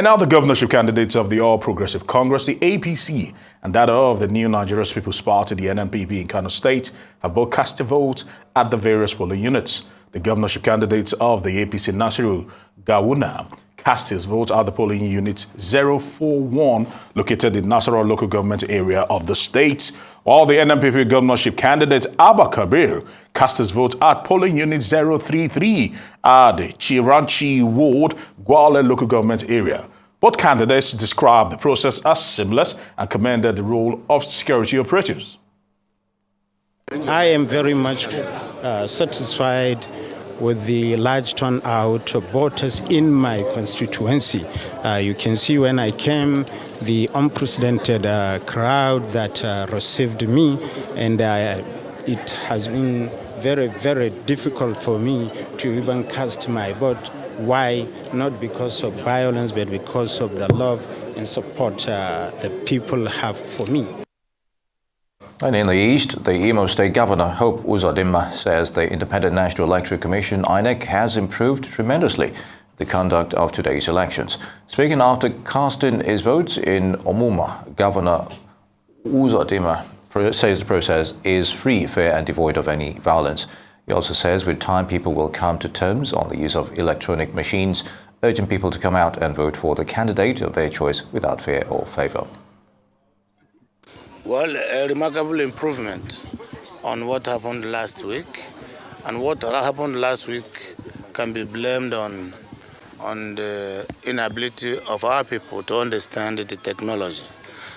And now the governorship candidates of the All Progressive Congress, the APC, and that of the New Nigeria's People's Party, the NNPP in Kano State, have both cast a vote at the various polling units. The governorship candidates of the APC, Nasiru Gawuna, cast his vote at the polling unit 041, located in Nasarawa local government area of the state, while the NNPP governorship candidate Abba Kabir cast his vote at polling unit 033 at the Chiranchi Ward, Gwale local government area. Both candidates described the process as seamless and commended the role of security operatives. I am very much satisfied with the large turnout of voters in my constituency. You can see when I came, the unprecedented crowd that received me, and it has been very, very difficult for me to even cast my vote. Why? Not because of violence, but because of the love and support the people have for me. And in the East, the Imo State Governor, Hope Uzodimma, says the Independent National Electoral Commission, INEC, has improved tremendously the conduct of today's elections. Speaking after casting his votes in Omuma, Governor Uzodimma says the process is free, fair and devoid of any violence. He also says with time people will come to terms on the use of electronic machines, urging people to come out and vote for the candidate of their choice without fear or favor. Well, a remarkable improvement on what happened last week. And what happened last week can be blamed on the inability of our people to understand the technology.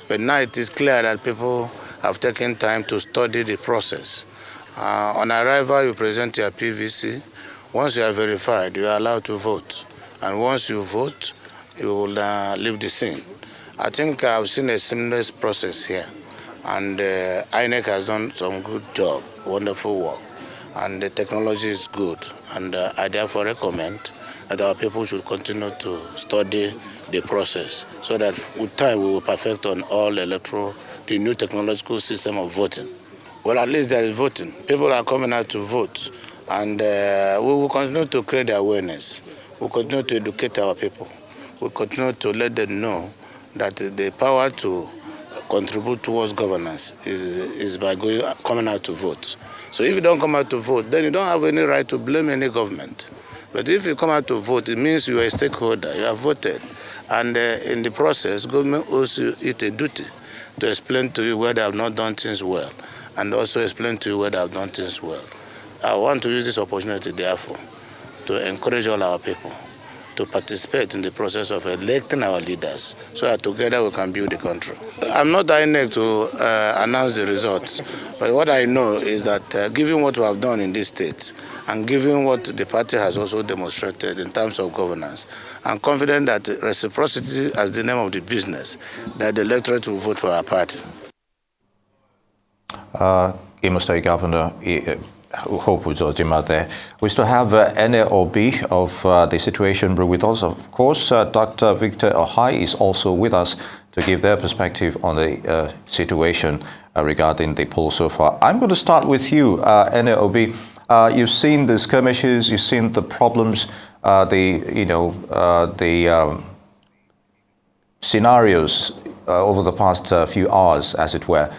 But now it is clear that people have taken time to study the process. On arrival, you present your PVC. Once you are verified, you are allowed to vote. And once you vote, you will leave the scene. I think I've seen a seamless process here. And INEC has done some good job, wonderful work, and the technology is good. And I therefore recommend that our people should continue to study the process so that with time we will perfect on all the new technological system of voting. Well, at least there is voting. People are coming out to vote, and we will continue to create awareness. We will continue to educate our people. We will continue to let them know that the power to contribute towards governance is by coming out to vote. So if you don't come out to vote, then you don't have any right to blame any government. But if you come out to vote, it means you are a stakeholder, you have voted. And in the process, government owes it a duty to explain to you where they have not done things well, and also explain to you where they have done things well. I want to use this opportunity, therefore, to encourage all our people to participate in the process of electing our leaders so that together we can build the country. I'm not INEC to announce the results, but what I know is that given what we have done in this state and given what the party has also demonstrated in terms of governance, I'm confident that reciprocity as the name of the business, that the electorate will vote for our party. Imo State Governor Hope Uzodimma there. We still have NLB of the Situation Bureau with us. Of course, Dr. Victor Ohai is also with us to give their perspective on the situation regarding the poll so far. I'm going to start with you, NLB. You've seen the skirmishes, you've seen the problems, the scenarios over the past few hours, as it were.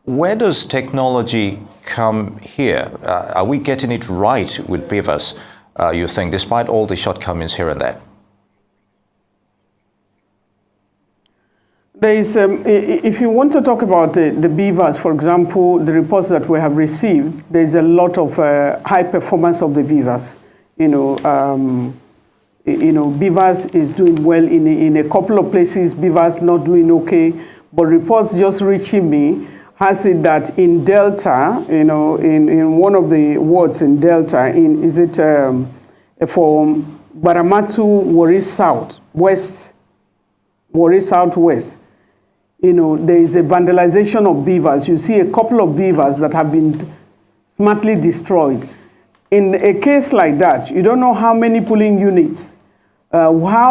Where does technology come here? Are we getting it right with BVAS, you think, despite all the shortcomings here and there? There is, if you want to talk about the BVAS, for example, the reports that we have received, there is a lot of high performance of the BVAS. BVAS is doing well in a couple of places. BVAS not doing okay, but reports just reaching me has it that in Delta, in one of the wards in Delta, for Baramatu, Warri South, West, Warri Southwest, there is a vandalization of beavers. You see a couple of beavers that have been smartly destroyed. In a case like that, you don't know how many polling units. How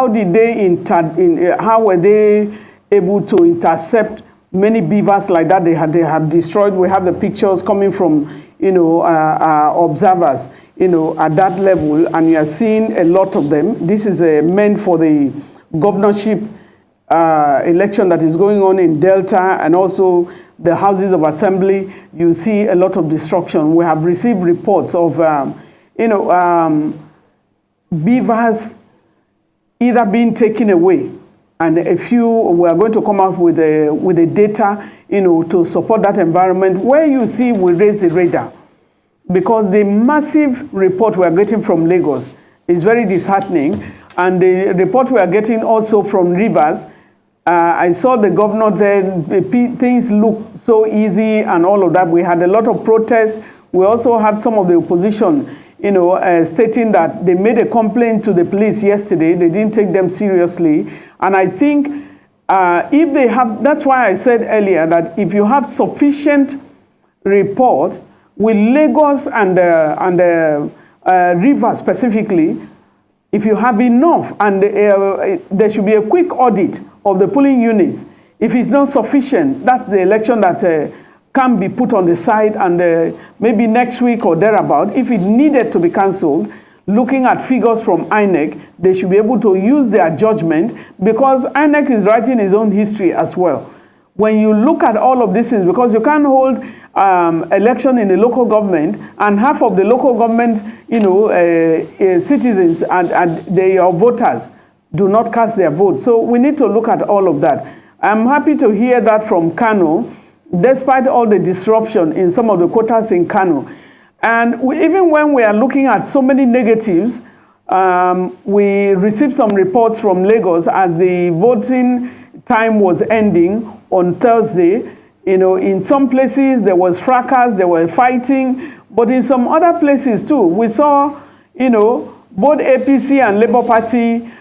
were they able to intercept many beavers like that they had destroyed? We have the pictures coming from observers at that level, and you are seeing a lot of them. This is meant for the governorship election that is going on in Delta, and also the houses of assembly, you see a lot of destruction. We have received reports of, beavers either being taken away, and a few, we are going to come up with the data, to support that environment. Where you see we raise the radar, because the massive report we are getting from Lagos is very disheartening, and the report we are getting also from Rivers. I saw the governor there, things look so easy and all of that. We had a lot of protests. We also had some of the opposition, stating that they made a complaint to the police yesterday. They didn't take them seriously. And I think if they have, that's why I said earlier that if you have sufficient report with Lagos and Rivers specifically, if you have enough, and there should be a quick audit of the polling units. If it's not sufficient, that's the election that can be put on the side, and maybe next week or thereabout, if it needed to be cancelled, looking at figures from INEC, they should be able to use their judgment, because INEC is writing its own history as well. When you look at all of these things, because you can't hold election in the local government, and half of the local government, citizens and their voters do not cast their vote. So we need to look at all of that. I'm happy to hear that from Kano, despite all the disruption in some of the quotas in Kano. And even when we are looking at so many negatives, we received some reports from Lagos as the voting time was ending on Thursday. In some places there was fracas, there were fighting, but in some other places too, we saw, both APC and Labour Party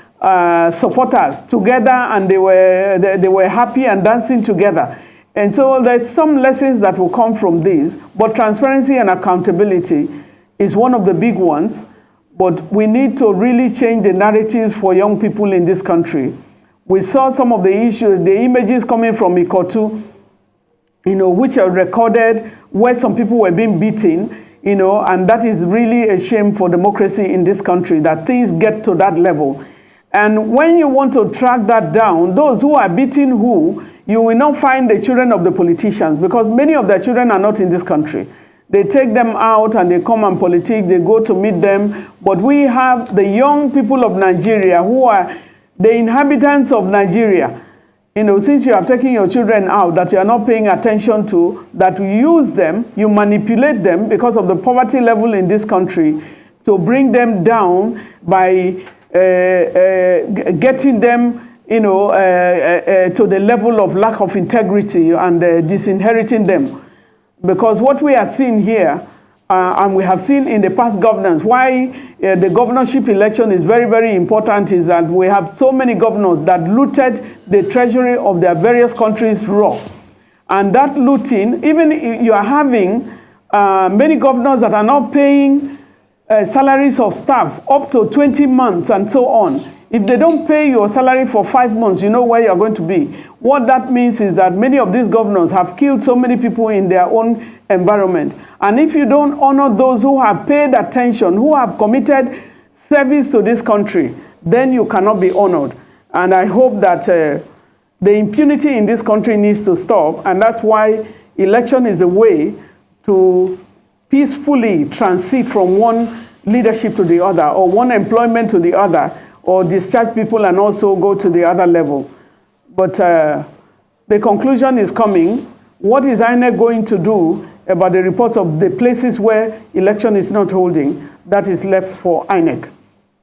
supporters together, and they were happy and dancing together. And so there's some lessons that will come from this, but transparency and accountability is one of the big ones. But we need to really change the narratives for young people in this country. We saw some of the issues, the images coming from Ikotu, which are recorded, where some people were being beaten, and that is really a shame for democracy in this country, that things get to that level. And when you want to track that down, those who are beating who, you will not find the children of the politicians, because many of their children are not in this country. They take them out and they come and politic, they go to meet them. But we have the young people of Nigeria who are the inhabitants of Nigeria. Since you have taken your children out that you are not paying attention to, that you use them, you manipulate them because of the poverty level in this country, to bring them down by getting them to the level of lack of integrity and disinheriting them. Because what we are seeing here, and we have seen in the past governance, why the governorship election is very, very important, is that we have so many governors that looted the treasury of their various countries raw. And that looting, even if you are having many governors that are not paying salaries of staff up to 20 months and so on. If they don't pay your salary for 5 months, you know where you're going to be. What that means is that many of these governors have killed so many people in their own environment. And if you don't honor those who have paid attention, who have committed service to this country, then you cannot be honored. And I hope that the impunity in this country needs to stop. And that's why election is a way to peacefully transit from one leadership to the other, or one employment to the other, or discharge people and also go to the other level. But the conclusion is coming. What is INEC going to do about the reports of the places where election is not holding? That is left for INEC.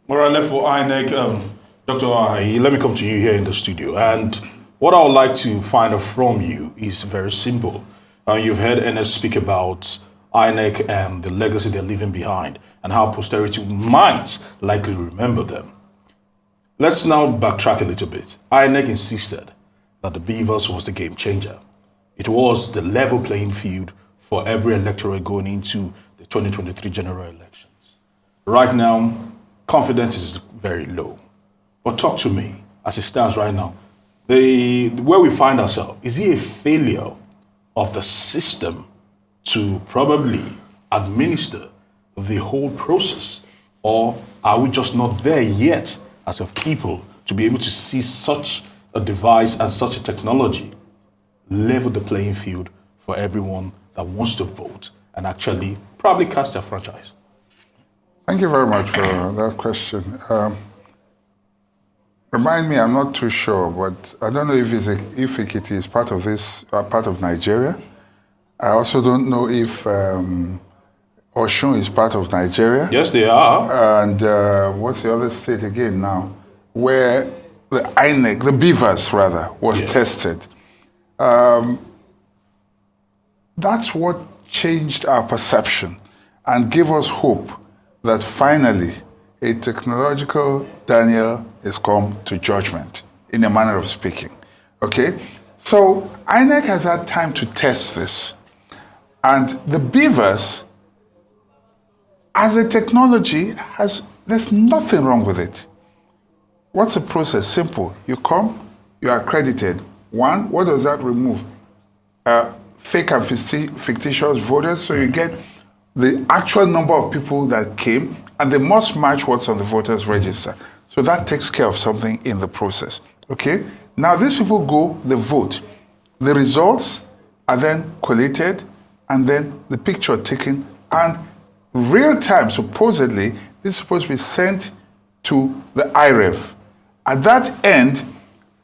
All right, left for INEC. Dr. Ahi, let me come to you here in the studio. And what I would like to find out from you is very simple. You've heard NS speak about INEC and the legacy they're leaving behind, and how posterity might likely remember them. Let's now backtrack a little bit. INEC insisted that the Beavers was the game changer. It was the level playing field for every electorate going into the 2023 general elections. Right now, confidence is very low. But talk to me, as it stands right now, where we find ourselves, is it a failure of the system to probably administer the whole process? Or are we just not there yet as a people to be able to see such a device and such a technology level the playing field for everyone that wants to vote and actually probably cast their franchise? Thank you very much for that question. Remind me, I'm not too sure, but I don't know if it is part of this, part of Nigeria. I also don't know if Osun is part of Nigeria. Yes, they are. And what's the other state again now? Where the INEC, the Beavers rather, was tested. That's what changed our perception and gave us hope that finally a technological Daniel is come to judgment, in a manner of speaking. Okay? So INEC has had time to test this. And the Beavers, as a technology, there's nothing wrong with it. What's the process? Simple. You come, you are accredited. One, what does that remove? Fake and fictitious voters, so you get the actual number of people that came, and they must match what's on the voters register. So that takes care of something in the process. Okay? Now these people go, they vote. The results are then collated, and then the picture taken, and real time, supposedly, this is supposed to be sent to the IREV. At that end,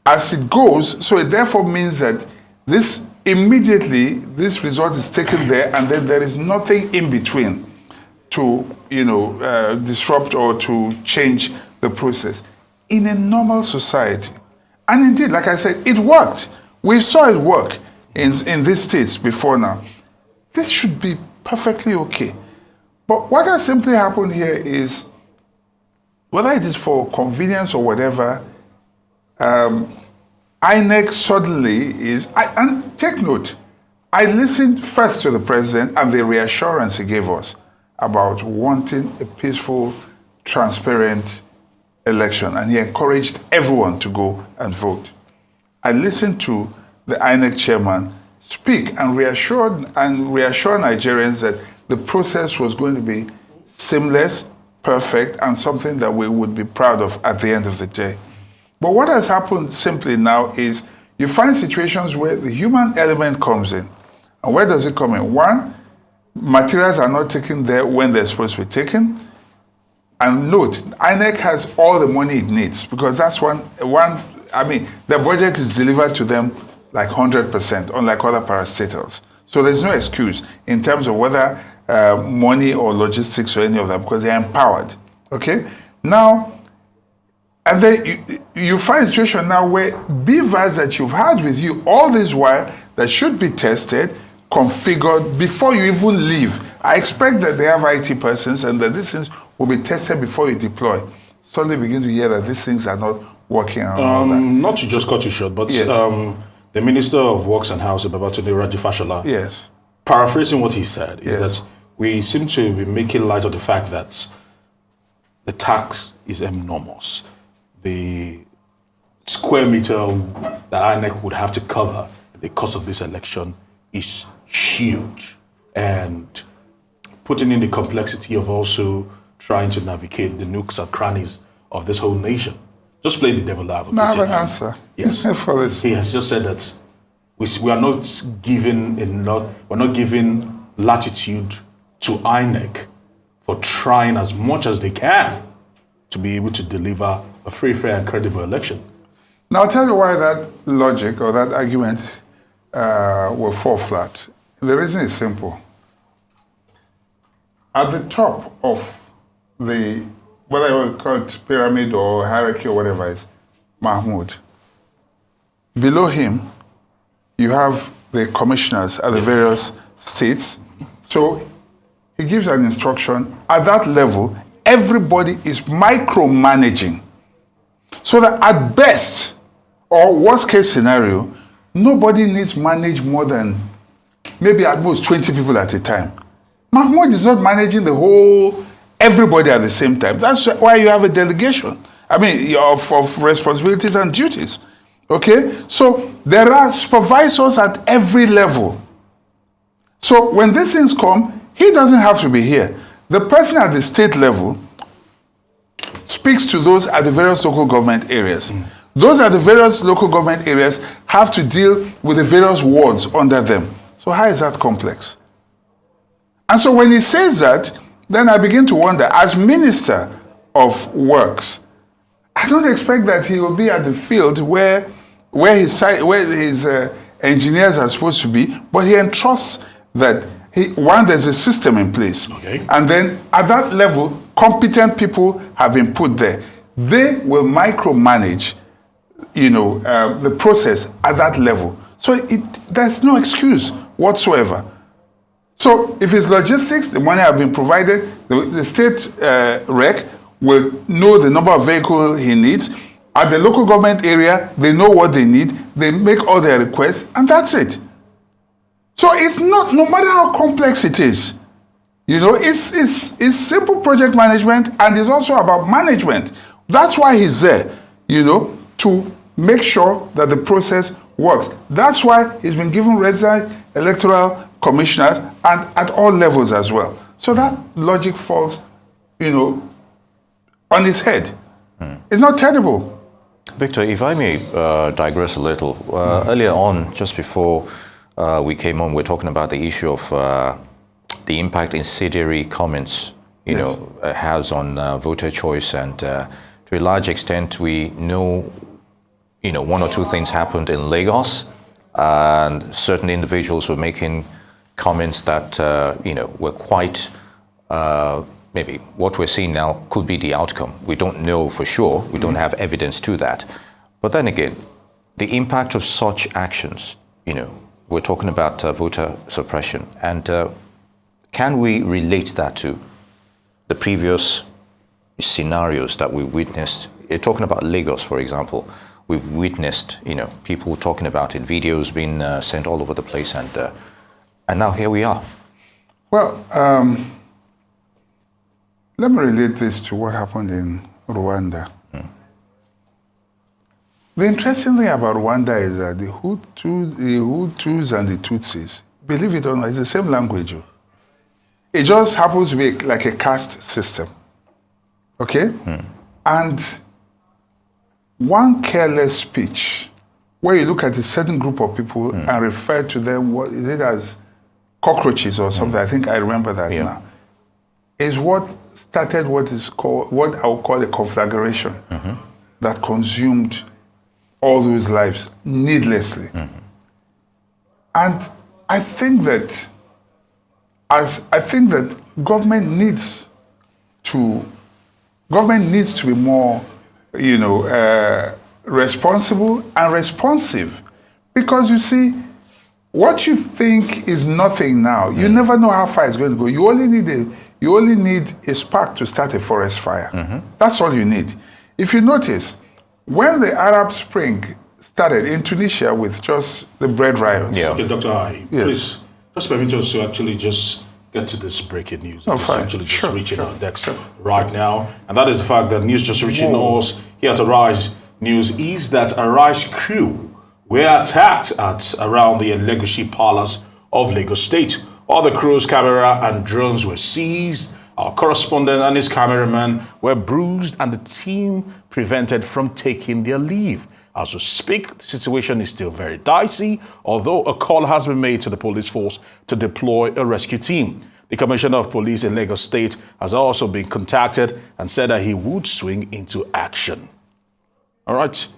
as it goes, so it therefore means that this immediately, this result is taken there, and then there is nothing in between to, disrupt or to change the process. In a normal society, and indeed, like I said, it worked. We saw it work in these states before now. This should be perfectly okay. But what has simply happened here is, whether it is for convenience or whatever, INEC suddenly is, and take note, I listened first to the president and the reassurance he gave us about wanting a peaceful, transparent election, and he encouraged everyone to go and vote. I listened to the INEC chairman speak and reassure Nigerians that the process was going to be seamless, perfect, and something that we would be proud of at the end of the day. But what has happened simply now is you find situations where the human element comes in. And where does it come in? One, materials are not taken there when they're supposed to be taken. And note, INEC has all the money it needs, because that's the budget is delivered to them like 100%, unlike other parastatals. So there's no excuse in terms of whether money or logistics or any of that, because they're empowered. Okay? Now, and then you find a situation now where beavers that you've had with you all this while that should be tested, configured before you even leave. I expect that they have IT persons and that these things will be tested before you deploy. Suddenly begin to hear that these things are not working and all that. Not to just cut you short, but yes. The Minister of Works and Housing, Babatunde Rajifashola, yes, paraphrasing what he said, is yes. that we seem to be making light of the fact that the tax is enormous. The square meter that INEC would have to cover the cost of this election is huge. And putting in the complexity of also trying to navigate the nooks and crannies of this whole nation. Just play the devil advocate. I have an answer. Yes. For this. He has just said that we are not giving we're not giving latitude to INEC for trying as much as they can to be able to deliver a free, fair, and credible election. Now I'll tell you why that logic or that argument will fall flat. The reason is simple. At the top of the, whether you call it pyramid or hierarchy or whatever it is, Mahmoud. Below him, you have the commissioners at the various states. So he gives an instruction. At that level, everybody is micromanaging. So that at best, or worst case scenario, nobody needs manage more than maybe at most 20 people at a time. Mahmoud is not managing the whole, everybody at the same time. That's why you have a delegation. Of responsibilities and duties. Okay? So there are supervisors at every level. So when these things come, he doesn't have to be here. The person at the state level, speaks to those at the various local government areas. Those at the various local government areas have to deal with the various wards under them. So how is that complex? And so when he says that, then I begin to wonder, as Minister of Works, I don't expect that he will be at the field where his engineers are supposed to be, but he entrusts that there's a system in place. Okay. And then at that level, competent people have been put there. They will micromanage, the process at that level. So there's no excuse whatsoever. So if it's logistics, the money have been provided, the state rec will know the number of vehicles he needs. At the local government area, they know what they need, they make all their requests, and that's it. So it's not, no matter how complex it is, it's simple project management, and it's also about management. That's why he's there, to make sure that the process works. That's why he's been given resident electoral commissioners and at all levels as well. So that logic falls, on his head. It's not terrible. Victor, if I may digress a little. Earlier on, just before we came on, we're talking about the issue of the impact incendiary comments, has on voter choice, and to a large extent, we know, one or two things happened in Lagos, and certain individuals were making comments that, were quite, maybe what we're seeing now could be the outcome. We don't know for sure. We don't have evidence to that. But then again, the impact of such actions, we're talking about voter suppression. And can we relate that to the previous scenarios that we witnessed? Talking about Lagos, for example, we've witnessed, people talking about it, videos being sent all over the place, and now here we are. Well, let me relate this to what happened in Rwanda. The interesting thing about Rwanda is that the Hutus and the Tutsis, believe it or not, it's the same language. It just happens to be like a caste system. Okay? And one careless speech, where you look at a certain group of people and refer to them, what is it, as cockroaches or something, I think I remember that now, is what started what I would call a conflagration that consumed all those lives needlessly. And I think that government needs to be more, responsible and responsive, because you see, what you think is nothing now, you never know how far it's going to go. You only need a spark to start a forest fire. That's all you need. If you notice, when the Arab Spring started in Tunisia with just the bread riots. Okay, Dr. Ahi, please, just permit us to actually just get to this breaking news. It's actually just reaching our decks right now. And that is the fact that news just reaching us here at Arise News is that Arise crew were attacked at around the Elegushi Palace of Lagos State. All the crew's camera and drones were seized. Our correspondent and his cameraman were bruised, and the team prevented from taking their leave. As we speak, the situation is still very dicey, although a call has been made to the police force to deploy a rescue team. The Commissioner of Police in Lagos State has also been contacted and said that he would swing into action. All right.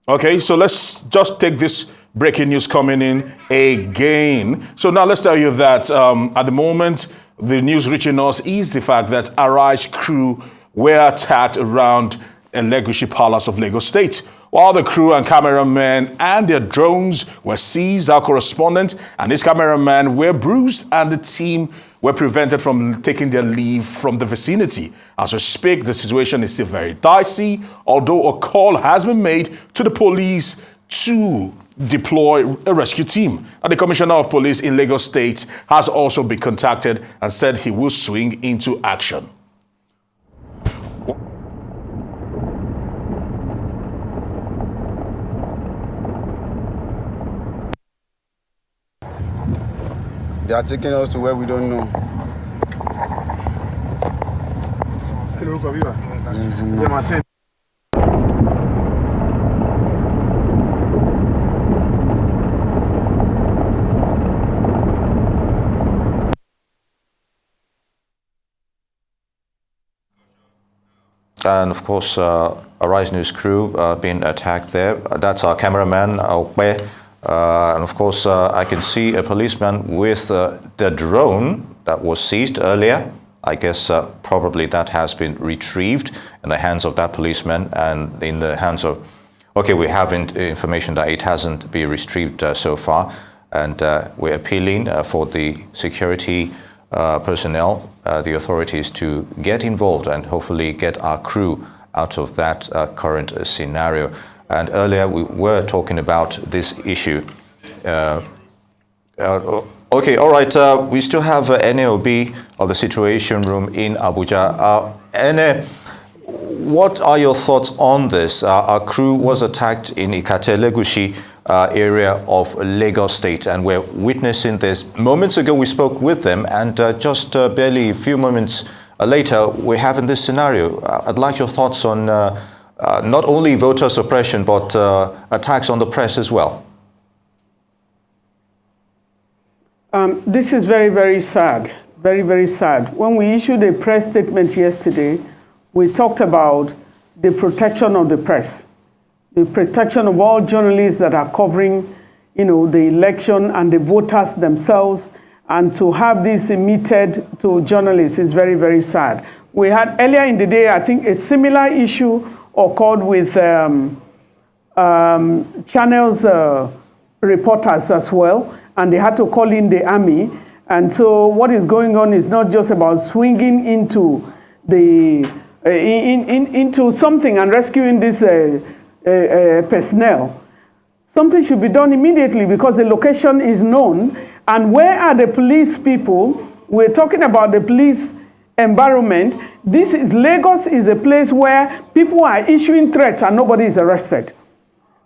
Okay, so let's just take this breaking news coming in again. So now let's tell you that at the moment, the news reaching us is the fact that Arise crew were attacked around Elegushi Palace of Lagos State. While the crew and cameramen and their drones were seized, our correspondent and his cameraman were bruised, and the team were prevented from taking their leave from the vicinity. As we speak, the situation is still very dicey, although a call has been made to the police to deploy a rescue team. And the Commissioner of Police in Lagos State has also been contacted and said he will swing into action. They are taking us to where we don't know. And of course, Arise News crew being attacked there. That's our cameraman, Aokbe. And of course, I can see a policeman with the drone that was seized earlier. I guess probably that has been retrieved in the hands of that policeman and in the hands of... Okay, we have information that it hasn't been retrieved so far. And we're appealing for the security personnel, the authorities to get involved and hopefully get our crew out of that current scenario. And earlier we were talking about this issue. Okay, all right, we still have NAOB of the Situation Room in Abuja. NA, what are your thoughts on this? Our crew was attacked in Ikate Legushi area of Lagos State, and we're witnessing this. Moments ago we spoke with them, and just barely a few moments later we're having this scenario. I'd like your thoughts on not only voter suppression but attacks on the press as well. This is very, very sad, very, very sad. When we issued a press statement yesterday, we talked about the protection of the press, the protection of all journalists that are covering, the election and the voters themselves, and to have this emitted to journalists is very, very sad. We had earlier in the day, I think, a similar issue occurred with Channel's reporters as well, and they had to call in the army. And so what is going on is not just about swinging into the into something and rescuing this personnel. Something should be done immediately because the location is known. And where are the police people? We're talking about the police environment. Lagos is a place where people are issuing threats and nobody is arrested.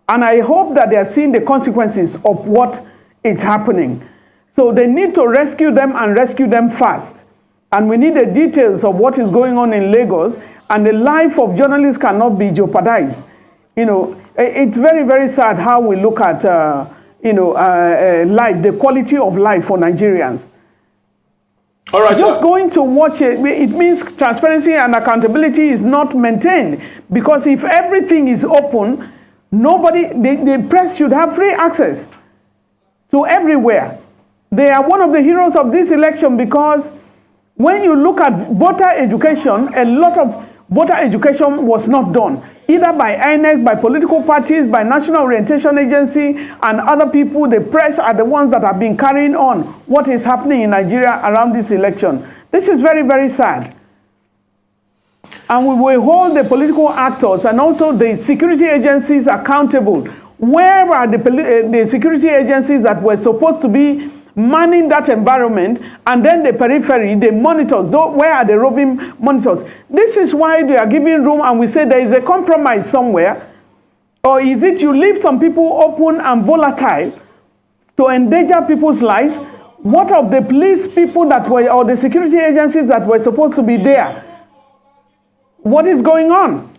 And I hope that they are seeing the consequences of what is happening. So they need to rescue them and rescue them fast. And we need the details of what is going on in Lagos, and the life of journalists cannot be jeopardized. It's very, very sad how we look at, life, the quality of life for Nigerians. All right, just going to watch it means transparency and accountability is not maintained, because if everything is open, the press should have free access to everywhere. They are one of the heroes of this election, because when you look at voter education, a lot of voter education was not done, either by INEC, by political parties, by National Orientation Agency, and other people. The press are the ones that have been carrying on what is happening in Nigeria around this election. This is very, very sad. And we will hold the political actors and also the security agencies accountable. Where are the security agencies that were supposed to be manning that environment, and then the periphery, the monitors, where are the roving monitors? This is why they are giving room, and we say there is a compromise somewhere. Or is it you leave some people open and volatile to endanger people's lives? What of the police people that were, or the security agencies that were supposed to be there? What is going on?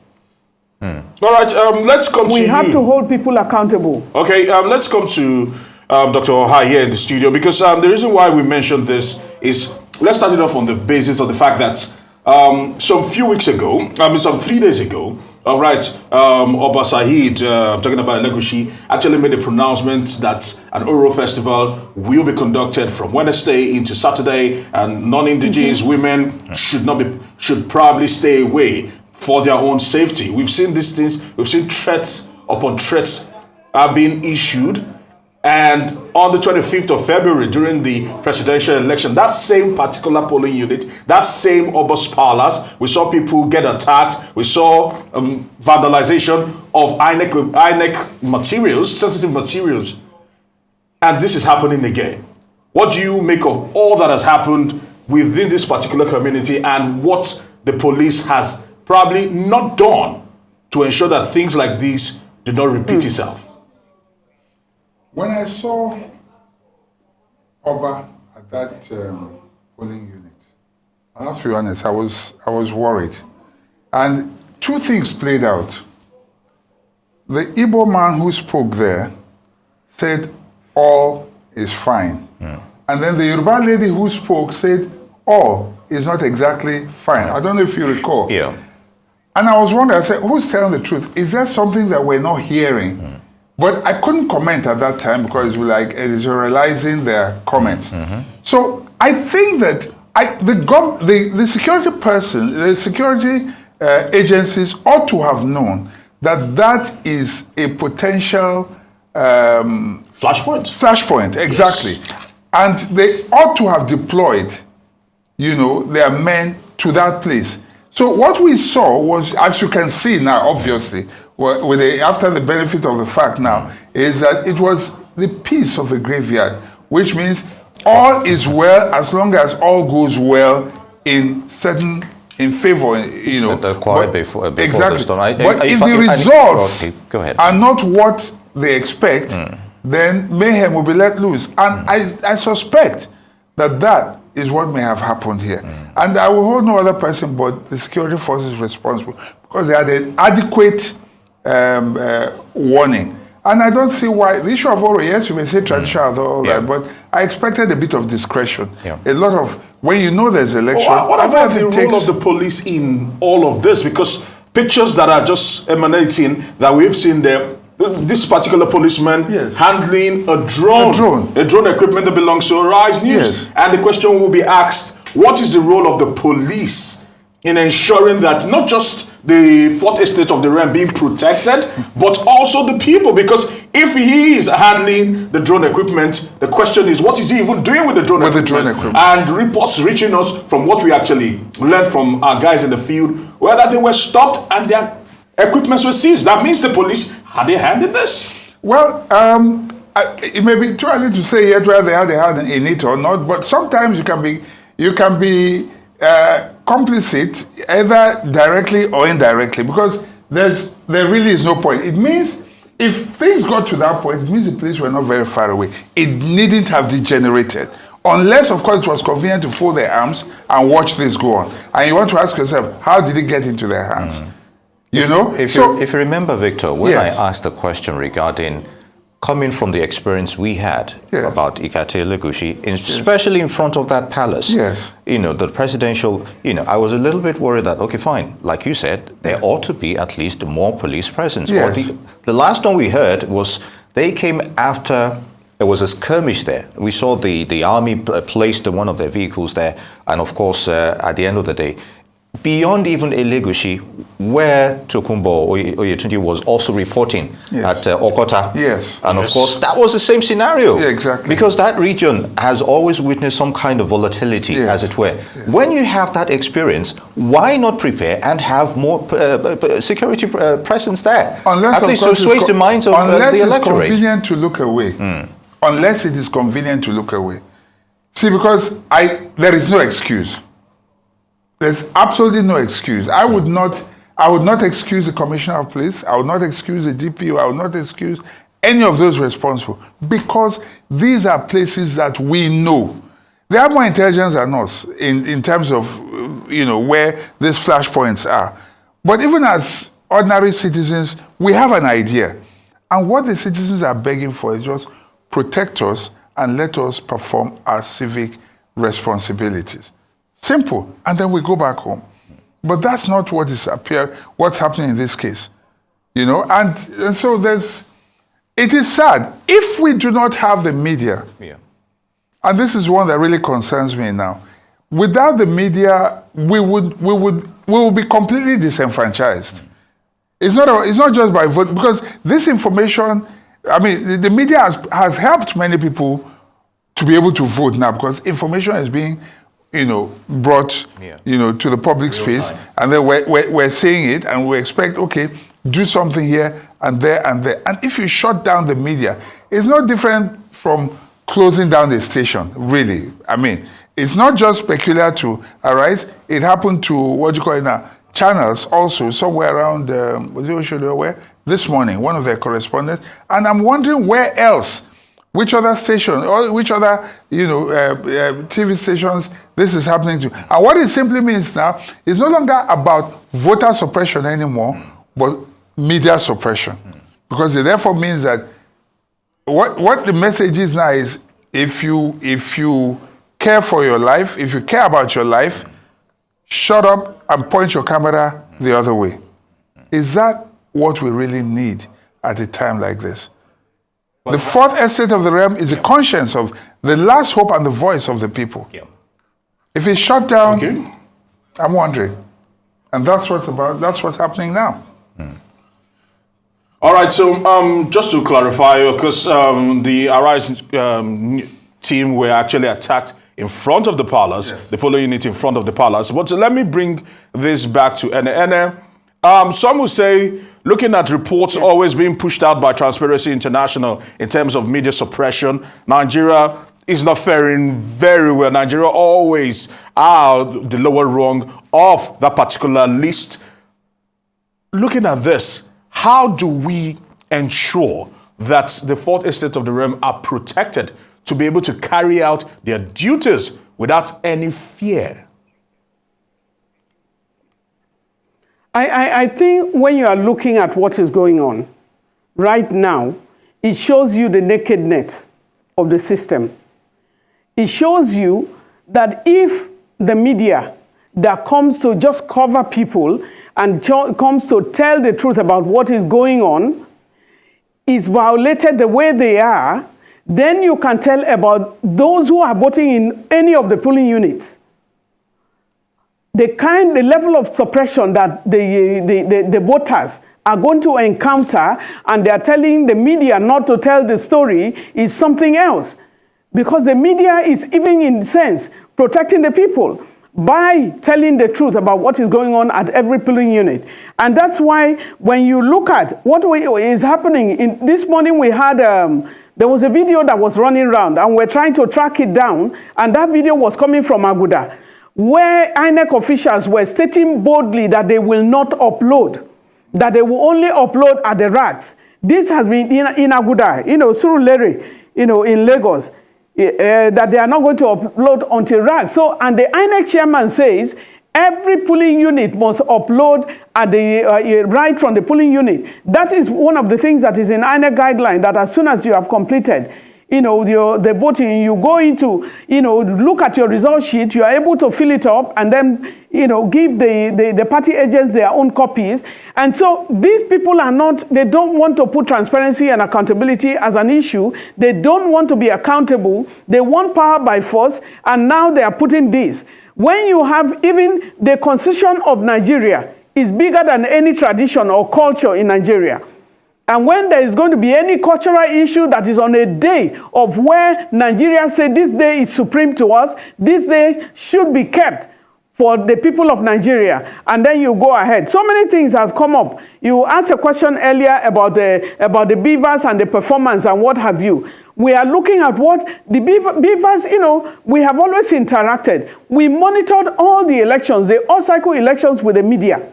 All right, let's come to you. We have to hold people accountable. Okay, let's come to Dr. Oha here in the studio, because the reason why we mentioned this is, let's start it off on the basis of the fact that some 3 days ago, all right, Oba Saheed, talking about Legushi, actually made a pronouncement that an Oro festival will be conducted from Wednesday into Saturday, and non-indigenous women should probably stay away for their own safety. We've seen these things, we've seen threats upon threats are being issued. And on the 25th of February, during the presidential election, that same particular polling unit, that same Obas Palace, we saw people get attacked. We saw vandalization of INEC materials, sensitive materials. And this is happening again. What do you make of all that has happened within this particular community, and what the police has probably not done to ensure that things like this do not repeat itself? When I saw Oba at that polling unit, I have to be honest, I was worried, And two things played out. The Igbo man who spoke there said, all is fine. And then the Yoruba lady who spoke said, all is not exactly fine. I don't know if you recall. Yeah. And I was wondering, I said, who's telling the truth? Is there something that we're not hearing? But I couldn't comment at that time because we're like editorializing their comments. So I think that the security person, the security agencies ought to have known that that is a potential Flashpoint. Flashpoint, exactly. Yes. And they ought to have deployed, their men to that place. So what we saw was, as you can see now, obviously, after the benefit of the fact now, is that it was the peace of a graveyard, which means all is well as long as all goes well in favor, The quiet before exactly. the storm. But if the results are not what they expect, then mayhem will be let loose. And I suspect that is what may have happened here. And I will hold no other person but the security forces responsible because they had an adequate warning. And I don't see why, the issue of Oro, yes, you may say traditional, all that, but I expected a bit of discretion. A lot of, when you know there's election. What about the role of the police in all of this? Because pictures that are just emanating that we've seen there, this particular policeman handling a drone equipment that belongs to Arise News. And the question will be asked, what is the role of the police in ensuring that not just the fourth estate of the realm being protected, but also the people? Because if he is handling the drone equipment, the question is, what is he even doing with the drone equipment? And reports reaching us from what we actually learned from our guys in the field, were that they were stopped and their equipments were seized. That means the police had a hand in this. Well, it may be too early to say yet whether they had a hand in it or not, but sometimes you can be complicit either directly or indirectly, because there really is no point. It means if things got to that point, it means the police were not very far away. It needn't have degenerated. Unless, of course, it was convenient to fold their arms and watch this go on. And you want to ask yourself, how did it get into their hands? If you remember, Victor, when I asked the question regarding coming from the experience we had about Ikate Legushi, especially in front of that palace, the presidential, I was a little bit worried that, okay, fine, like you said, there ought to be at least more police presence. The last one we heard was they came after. There was a skirmish there. We saw the army placed one of their vehicles there, and of course, at the end of the day, beyond even Elegushi, where Tokunbo Oyetunji was also reporting at Okota. And of course, that was the same scenario. Exactly. Because that region has always witnessed some kind of volatility, as it were. When you have that experience, why not prepare and have more security presence there? Unless, at least to sway the minds of the electorate. Unless it's convenient to look away. Unless it is convenient to look away. See, because there is no excuse. There's absolutely no excuse. I would not excuse the Commissioner of Police. I would not excuse the DPO. I would not excuse any of those responsible, because these are places that we know. They have more intelligence than us in terms of where these flashpoints are. But even as ordinary citizens, we have an idea. And what the citizens are begging for is just protect us and let us perform our civic responsibilities. Simple. And then we go back home. But that's not what's happening in this case. And so it is sad. If we do not have the media, and this is one that really concerns me now, without the media, we will be completely disenfranchised. It's not just by vote, because this information, the media has helped many people to be able to vote now, because information is being brought, to the public space, and then we're seeing it, and we expect, okay, do something here and there and there. And if you shut down the media, it's not different from closing down the station, really. It's not just peculiar to Arise. It happened to, channels also, somewhere around, this morning, one of their correspondents, and I'm wondering where else, which other station, or which other, TV stations this is happening to. And what it simply means now is no longer about voter suppression anymore, but media suppression. Because it therefore means that what the message is now is if you care for your life, if you care about your life, shut up and point your camera the other way. Is that what we really need at a time like this? The fourth estate of the realm is the conscience of the last hope and the voice of the people. Yeah. If it's shut down, I'm wondering. And that's what's happening now. All right, so just to clarify, because the Arise team were actually attacked in front of the palace, the polling unit in front of the palace. But let me bring this back to Ene. Some will say, looking at reports always being pushed out by Transparency International in terms of media suppression, Nigeria is not faring very well. Nigeria always are the lower rung of that particular list. Looking at this, how do we ensure that the fourth estate of the realm are protected to be able to carry out their duties without any fear? I think when you are looking at what is going on right now, it shows you the nakedness of the system. It shows you that if the media that comes to just cover people and comes to tell the truth about what is going on is violated the way they are, then you can tell about those who are voting in any of the polling units. The level of suppression that the voters are going to encounter, and they are telling the media not to tell the story, is something else. Because the media is, even in a sense, protecting the people by telling the truth about what is going on at every polling unit. And that's why when you look at what is happening, this morning we had, there was a video that was running around, and we're trying to track it down, and that video was coming from Aguda, where INEC officials were stating boldly that they will not upload, that they will only upload at the racks. This has been in Aguda, Surulere, in Lagos, that they are not going to upload until racks. So, and the INEC chairman says every polling unit must upload at the right from the polling unit. That is one of the things that is in INEC guideline, that as soon as you have completed the voting, you go into, look at your result sheet, you are able to fill it up, and then, give the party agents their own copies. And so these people they don't want to put transparency and accountability as an issue. They don't want to be accountable. They want power by force, and now they are putting this. When you have even the Constitution of Nigeria is bigger than any tradition or culture in Nigeria. And when there is going to be any cultural issue that is on a day of where Nigeria say this day is supreme to us, this day should be kept for the people of Nigeria, and then you go ahead. So many things have come up. You asked a question earlier about the beavers and the performance and what have you. We are looking at what the beavers, we have always interacted. We monitored all the elections, the all-cycle elections with the media.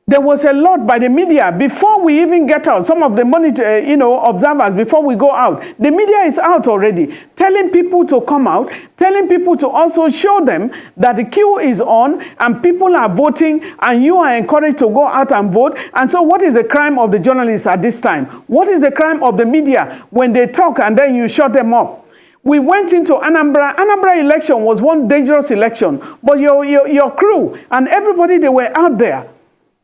There was a lot by the media before we even get out. Some of the observers, before we go out, the media is out already, telling people to come out, telling people to also show them that the queue is on and people are voting and you are encouraged to go out and vote. And so what is the crime of the journalists at this time? What is the crime of the media when they talk and then you shut them up? We went into Anambra. Anambra election was one dangerous election, but your crew and everybody, they were out there.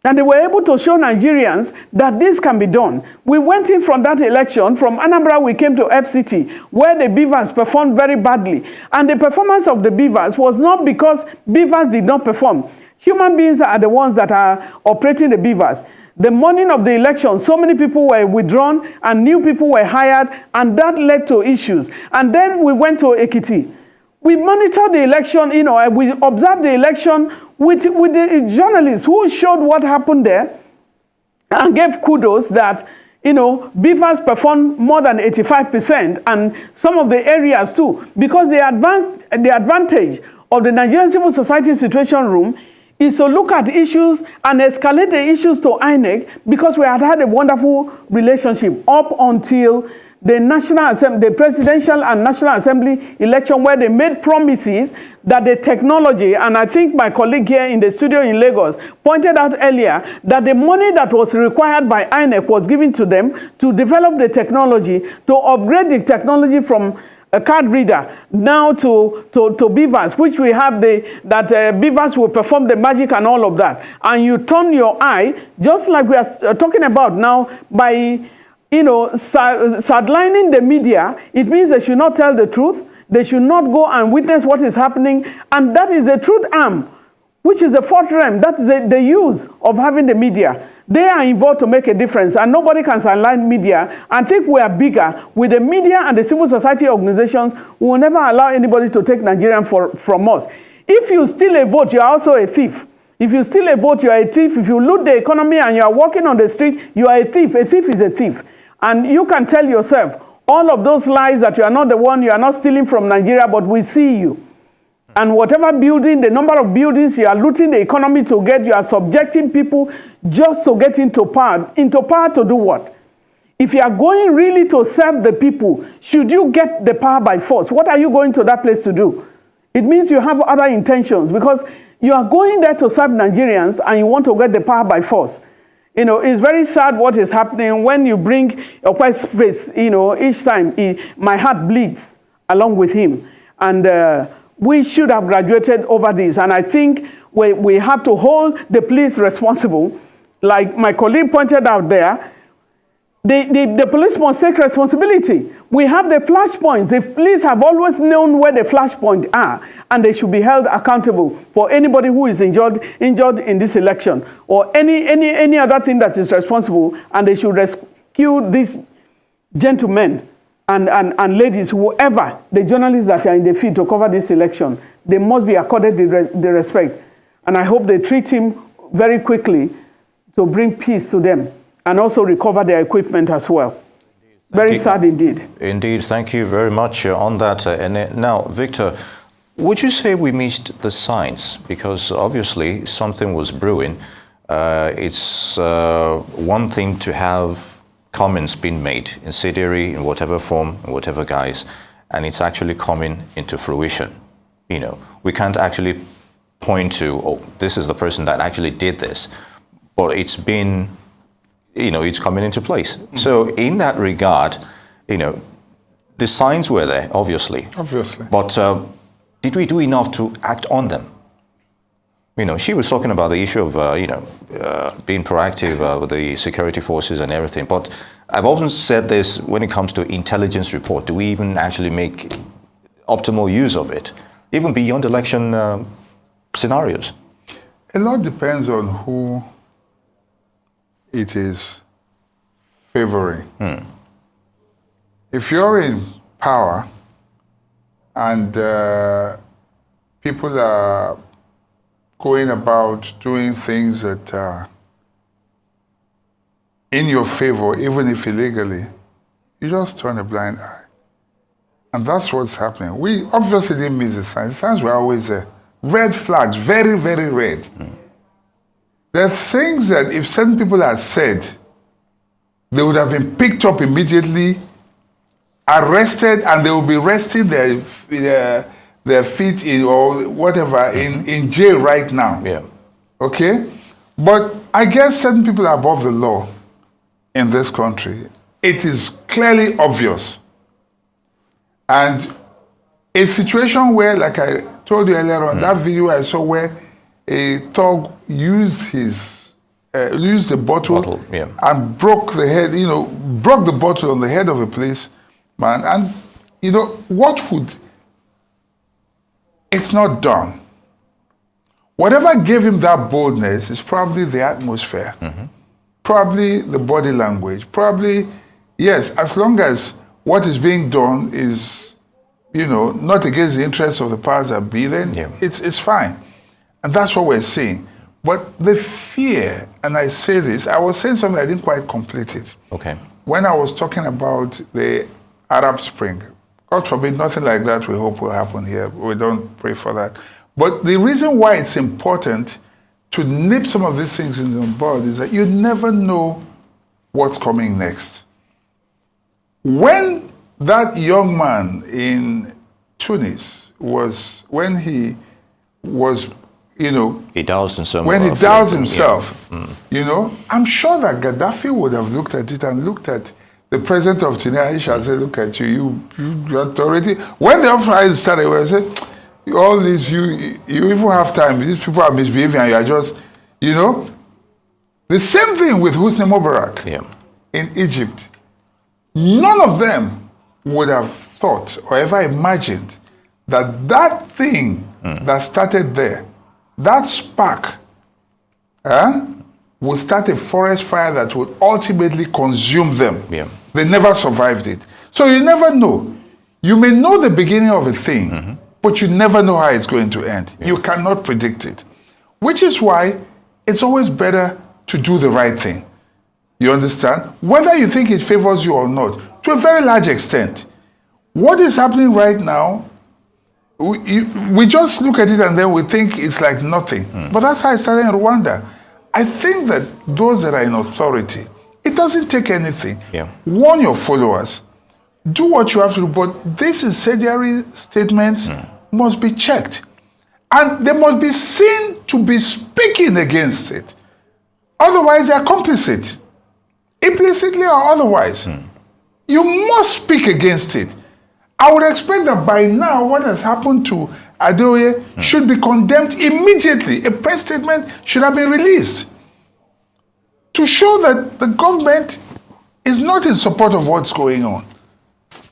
And they were able to show Nigerians that this can be done. We went in from that election. From Anambra, we came to FCT, where the beavers performed very badly. And the performance of the beavers was not because beavers did not perform. Human beings are the ones that are operating the beavers. The morning of the election, so many people were withdrawn and new people were hired, and that led to issues. And then we went to Ekiti. We monitored the election, we observed the election with the journalists who showed what happened there and gave kudos that, beavers performed more than 85%, and some of the areas too, because the advantage of the Nigerian Civil Society Situation Room is to look at issues and escalate the issues to INEC, because we had a wonderful relationship up until the National Assembly, the presidential and National Assembly election, where they made promises that the technology, and I think my colleague here in the studio in Lagos pointed out earlier that the money that was required by INEC was given to them to develop the technology, to upgrade the technology from a card reader now to beavers, which we have beavers will perform the magic and all of that. And you turn your eye, just like we are talking about now, by sidelining the media. It means they should not tell the truth. They should not go and witness what is happening. And that is the truth arm, which is the fourth realm. That is the use of having the media. They are involved to make a difference, and nobody can sideline media and think we are bigger. With the media and the civil society organizations, we will never allow anybody to take Nigerian from us. If you steal a vote, you are also a thief. If you steal a vote, you are a thief. If you loot the economy and you are walking on the street, you are a thief. A thief is a thief. And you can tell yourself all of those lies that you are not the one, you are not stealing from Nigeria, but we see you. And whatever building, the number of buildings you are looting the economy to get, you are subjecting people just to get into power. Into power to do what? If you are going really to serve the people, should you get the power by force? What are you going to that place to do? It means you have other intentions, because you are going there to serve Nigerians and you want to get the power by force. It's very sad what is happening when you bring Okwe's face, each time my heart bleeds along with him. And we should have graduated over this. And I think we have to hold the police responsible. Like my colleague pointed out there, the police must take responsibility. We have the flashpoints. The police have always known where the flashpoints are, and they should be held accountable for anybody who is injured in this election, or any other thing that is responsible, and they should rescue these gentlemen and ladies, whoever, the journalists that are in the field to cover this election. They must be accorded the respect. And I hope they treat him very quickly to bring peace to them and also recover their equipment as well. Very sad indeed. Indeed, thank you very much on that. Now, Victor, would you say we missed the signs? Because obviously something was brewing. It's one thing to have comments being made, incendiary in whatever form, in whatever guise, and it's actually coming into fruition. We can't actually point to, oh, this is the person that actually did this, but it's been, it's coming into place. Mm-hmm. So in that regard, the signs were there, obviously. But did we do enough to act on them? She was talking about the issue of, being proactive with the security forces and everything. But I've often said this when it comes to intelligence report. Do we even actually make optimal use of it, even beyond election scenarios? A lot depends on who it is favoring. If you're in power and people are going about doing things that are in your favor, even if illegally, you just turn a blind eye. And that's what's happening. We obviously didn't miss the signs. The signs were always there. Red flags, very, very red. There are things that if certain people had said, they would have been picked up immediately, arrested, and they will be resting their feet in or whatever in jail right now. Yeah. Okay? But I guess certain people are above the law in this country. It is clearly obvious. And a situation where, like I told you earlier on, that video I saw where a thug used the bottle yeah, and broke the head, broke the bottle on the head of a policeman. And, what would... It's not done. Whatever gave him that boldness is probably the atmosphere, probably the body language, probably, yes, as long as what is being done is, not against the interests of the powers that be, then it's fine. And that's what we're seeing. But the fear, and I say this, I was saying something I didn't quite complete it. Okay. When I was talking about the Arab Spring, God forbid, nothing like that we hope will happen here. We don't pray for that. But the reason why it's important to nip some of these things in the bud is that you never know what's coming next. When that young man in Tunis when he was, he doused himself. When he doused himself, I'm sure that Gaddafi would have looked at it and looked at the president of Tunisia and said, look at you authority. When the uprising started, we said, all this, you even have time. These people are misbehaving and you are just, The same thing with Hosni Mubarak in Egypt. None of them would have thought or ever imagined that thing that started there, that spark, would start a forest fire that would ultimately consume them. Yeah. They never survived it. So you never know. You may know the beginning of a thing, but you never know how it's going to end. Yeah. You cannot predict it. Which is why it's always better to do the right thing. You understand? Whether you think it favors you or not, to a very large extent. What is happening right now, we just look at it and then we think it's like nothing. But that's how it started in Rwanda. I think that those that are in authority, it doesn't take anything. Yeah. Warn your followers. Do what you have to do, but these incendiary statements must be checked. And they must be seen to be speaking against it. Otherwise, they are complicit, implicitly or otherwise. You must speak against it. I would expect that by now, what has happened to Adeoye should be condemned immediately. A press statement should have been released to show that the government is not in support of what's going on.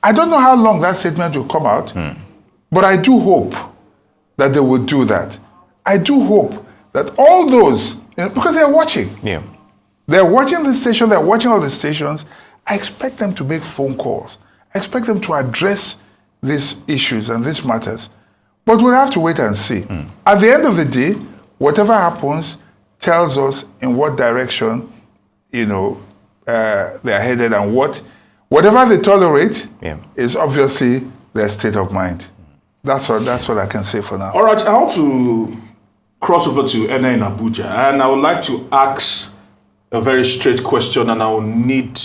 I don't know how long that statement will come out, but I do hope that they will do that. I do hope that all those, because they're watching. Yeah. They're watching the station, they're watching all the stations. I expect them to make phone calls. I expect them to address these issues and these matters. But we'll have to wait and see. At the end of the day, whatever happens tells us in what direction, they're headed, and whatever they tolerate is obviously their state of mind. That's what I can say for now. All right, I want to cross over to Ene in Abuja, and I would like to ask a very straight question, and I will need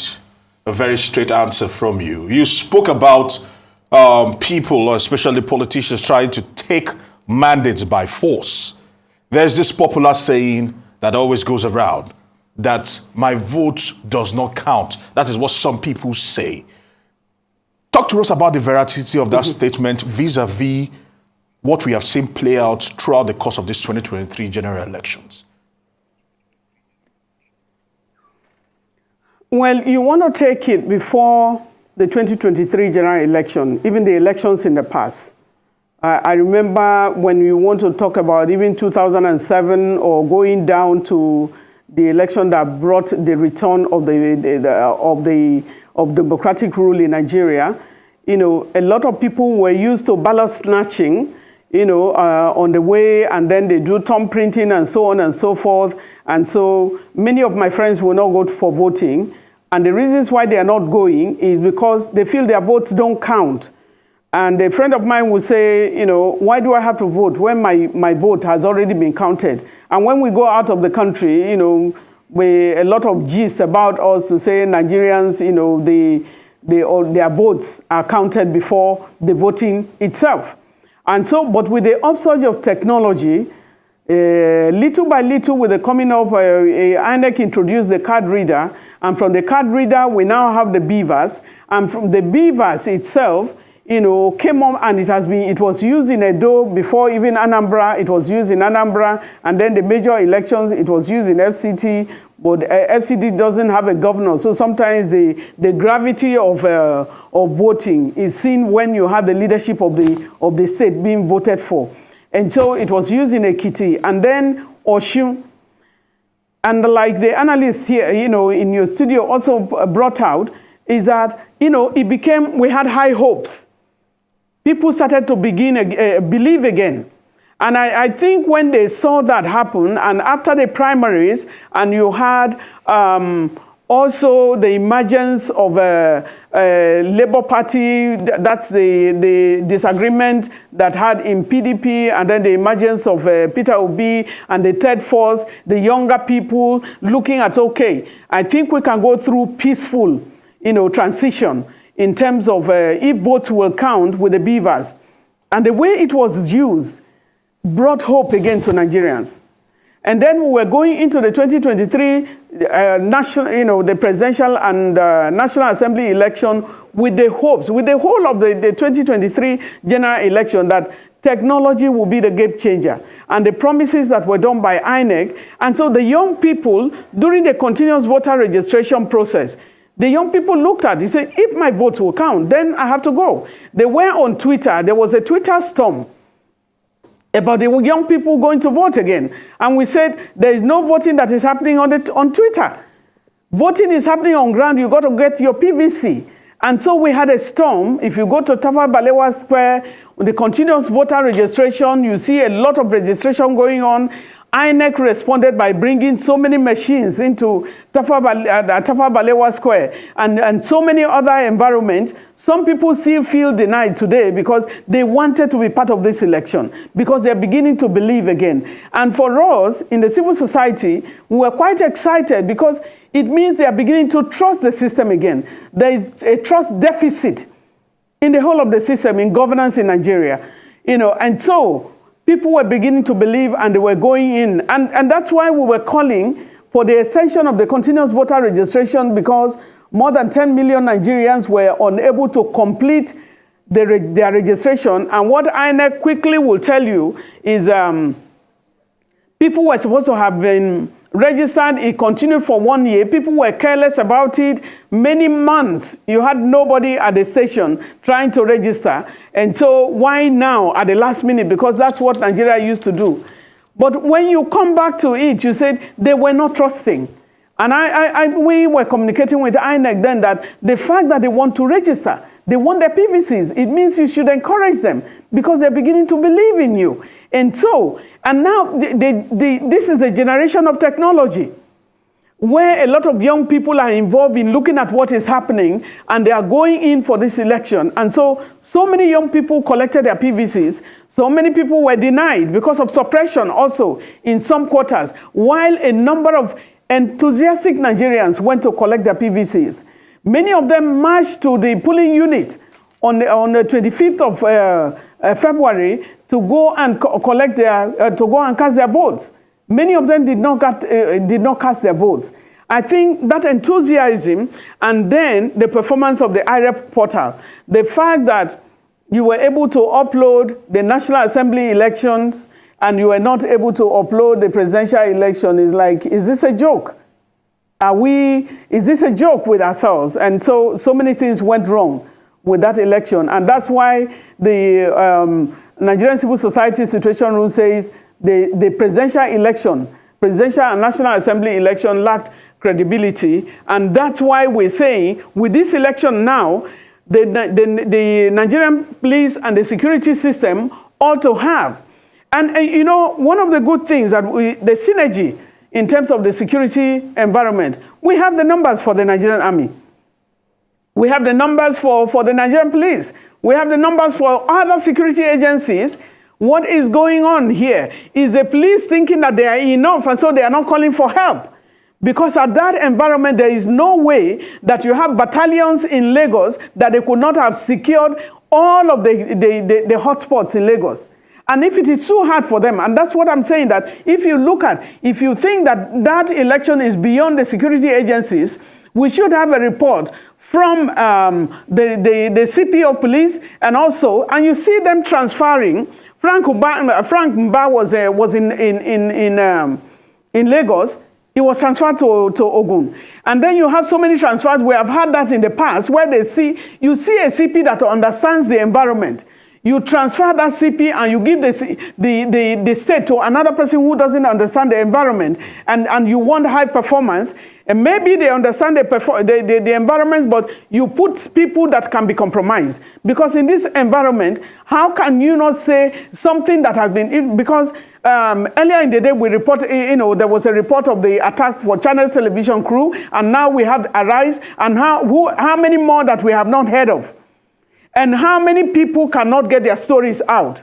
a very straight answer from you. You spoke about people, or especially politicians, trying to take mandates by force. There's this popular saying that always goes around, that my vote does not count. That is what some people say. Talk to us about the veracity of that statement vis-a-vis what we have seen play out throughout the course of this 2023 general elections. Well, you want to take it before the 2023 general election, even the elections in the past. I remember when we want to talk about even 2007 or going down to the election that brought the return of of democratic rule in Nigeria, a lot of people were used to ballot snatching, on the way, and then they do thumb printing and so on and so forth. And so many of my friends will not go for voting. And the reasons why they are not going is because they feel their votes don't count. And a friend of mine will say, why do I have to vote when my vote has already been counted? And when we go out of the country, a lot of gist about us to say Nigerians, their votes are counted before the voting itself. And so, but with the upsurge of technology, little by little, with the coming of INEC introduced the card reader, and from the card reader, we now have the beavers, and from the beavers itself, came on, and it was used in Edo before even Anambra. It was used in Anambra, and then the major elections, it was used in FCT, but FCT doesn't have a governor, so sometimes the gravity of voting is seen when you have the leadership of the state being voted for. And so it was used in Ekiti, and then Oshun. And like the analysts here, in your studio also brought out, is that, we had high hopes. People started to believe again. And I think when they saw that happen, and after the primaries, and you had also the emergence of Labour Party, that's the disagreement that had in PDP, and then the emergence of Peter Obi, and the third force, the younger people looking at, okay, I think we can go through peaceful, transition, in terms of if votes will count with the beavers. And the way it was used brought hope again to Nigerians. And then we were going into the 2023 national, the presidential and National Assembly election with the hopes, with the whole of the 2023 general election, that technology will be the game changer. And the promises that were done by INEC. And so the young people, during the continuous voter registration process, the young people looked at it, they said, if my votes will count, then I have to go. They were on Twitter. There was a Twitter storm about the young people going to vote again. And we said, there is no voting that is happening on Twitter. Voting is happening on ground. You've got to get your PVC. And so we had a storm. If you go to Tafawa Balewa Square, the continuous voter registration, you see a lot of registration going on. INEC responded by bringing so many machines into Tafawa Balewa Square and so many other environments. Some people still feel denied today because they wanted to be part of this election, because they're beginning to believe again. And for us, in the civil society, we were quite excited because it means they are beginning to trust the system again. There is a trust deficit in the whole of the system, in governance in Nigeria. And so people were beginning to believe, and they were going in. And that's why we were calling for the extension of the continuous voter registration, because more than 10 million Nigerians were unable to complete their registration. And what INEC quickly will tell you is people were supposed to have been registered. It continued for 1 year. People were careless about it. Many months, you had nobody at the station trying to register. And so why now at the last minute? Because that's what Nigeria used to do. But when you come back to it, you said they were not trusting. And we were communicating with INEC then that the fact that they want to register, they want their PVCs, it means you should encourage them because they're beginning to believe in you. And so, and now this is a generation of technology where a lot of young people are involved in looking at what is happening, and they are going in for this election. And so many young people collected their PVCs. So many people were denied because of suppression also in some quarters, while a number of enthusiastic Nigerians went to collect their PVCs. Many of them marched to the polling unit on the 25th of February to go and collect to go and cast their votes. Many of them did not cast their votes. I think that enthusiasm, and then the performance of the IREP portal, the fact that you were able to upload the National Assembly elections and you were not able to upload the presidential election is like, is this a joke? Is this a joke with ourselves? And so many things went wrong with that election. And that's why the Nigerian Civil Society Situation Rule says the presidential election, presidential and National Assembly election lacked credibility. And that's why we're saying with this election now, the Nigerian police and the security system ought to have. And one of the good things that the synergy in terms of the security environment, we have the numbers for the Nigerian Army. We have the numbers for the Nigerian police. We have the numbers for other security agencies. What is going on here is the police thinking that they are enough, and so they are not calling for help. Because at that environment, there is no way that you have battalions in Lagos that they could not have secured all of the hotspots in Lagos. And if it is too hard for them, and that's what I'm saying, that if you think that that election is beyond the security agencies, we should have a report from the CP of police, and you see them transferring. Frank Mba was in Lagos. He was transferred to Ogun. And then you have so many transfers. We have had that in the past where you see a CP that understands the environment. You transfer that CP and you give the state to another person who doesn't understand the environment, and you want high performance. And maybe they understand the environment, but you put people that can be compromised. Because in this environment, how can you not say something that has been, because earlier in the day we reported, there was a report of the attack for Channels television crew, and now we have Arise, and how many more that we have not heard of? And how many people cannot get their stories out?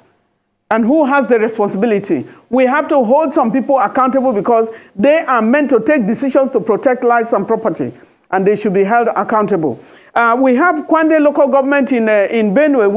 And who has the responsibility? We have to hold some people accountable because they are meant to take decisions to protect lives and property, and they should be held accountable. We have Kwande local government in Benue.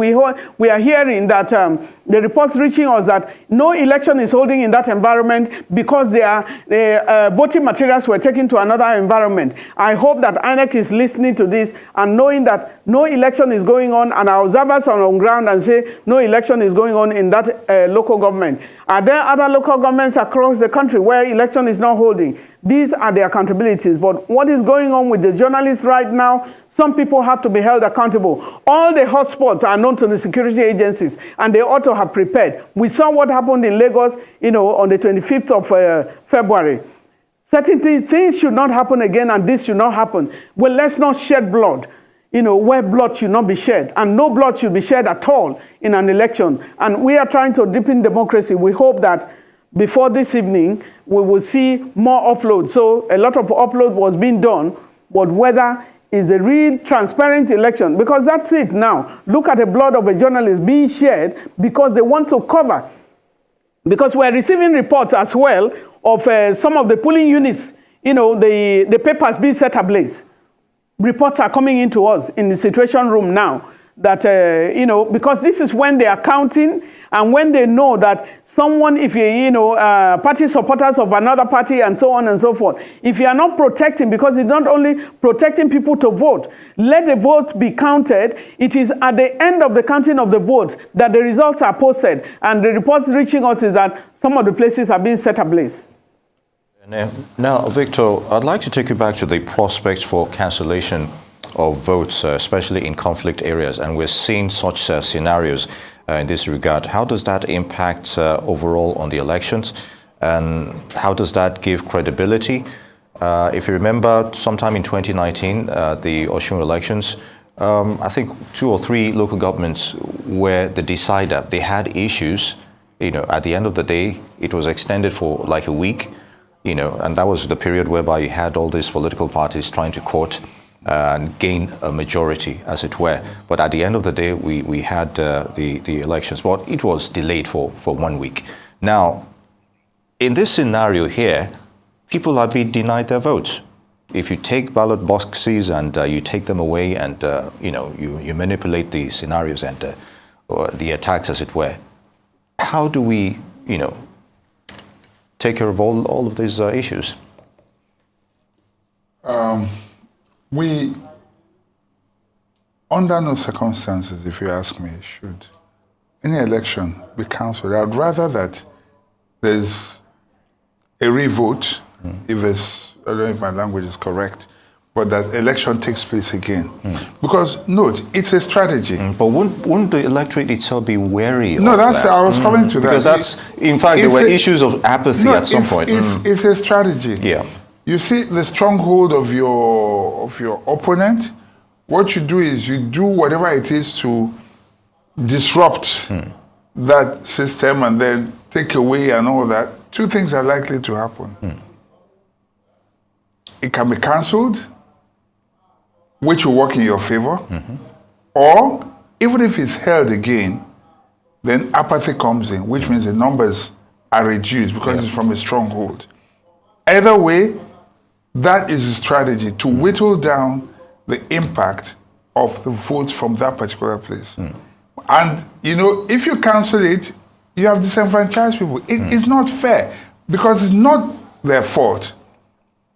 We are hearing that the reports reaching us that no election is holding in that environment because the voting materials were taken to another environment. I hope that INEC is listening to this and knowing that no election is going on, and our observers are on ground and say no election is going on in that local government. Are there other local governments across the country where election is not holding? These are the accountabilities. But what is going on with the journalists right now? Some people have to be held accountable. All the hotspots are known to the security agencies, and they ought to have prepared. We saw what happened in Lagos, on the 25th of February. Certain things should not happen again, and this should not happen. Well, let's not shed blood, where blood should not be shed, and no blood should be shed at all in an election. And we are trying to deepen democracy. We hope that before this evening, we will see more uploads. So a lot of upload was being done, but whether it's a real transparent election, because that's it now. Look at the blood of a journalist being shed because they want to cover. Because we're receiving reports as well of some of the polling units, the papers being set ablaze. Reports are coming into us in the situation room now that, because this is when they are counting and when they know that someone, if party supporters of another party and so on and so forth, if you are not protecting, because it's not only protecting people to vote, let the votes be counted. It is at the end of the counting of the votes that the results are posted. And the reports reaching us is that some of the places are being set ablaze. Now, Victor, I'd like to take you back to the prospects for cancellation of votes, especially in conflict areas. And we're seeing such scenarios in this regard. How does that impact overall on the elections? And how does that give credibility? If you remember, sometime in 2019, the Osun elections, I think 2 or 3 local governments were the decider. They had issues. At the end of the day, it was extended for like a week. And that was the period whereby you had all these political parties trying to court and gain a majority, as it were. But at the end of the day, we had the elections. But it was delayed for 1 week. Now, in this scenario here, people are being denied their votes. If you take ballot boxes and you take them away and, you manipulate the scenarios and or the attacks, as it were, how do we, take care of all of these issues? We, under no circumstances, if you ask me, should any election be cancelled. I'd rather that there's a revote, if it's, I don't know if my language is correct, but that election takes place again. Because, note, it's a strategy. But wouldn't the electorate itself be wary of that? I was coming to that. Because that's, in fact, there were issues of apathy at some point. It's a strategy. Yeah. You see the stronghold of your opponent. What you do is you do whatever it is to disrupt that system and then take away and all that. 2 things are likely to happen. It can be cancelled, which will work in your favor, or even if it's held again, then apathy comes in, which means the numbers are reduced because it's from a stronghold. Either way, that is a strategy to whittle down the impact of the votes from that particular place. And, if you cancel it, you have disenfranchised people. It's not fair because it's not their fault.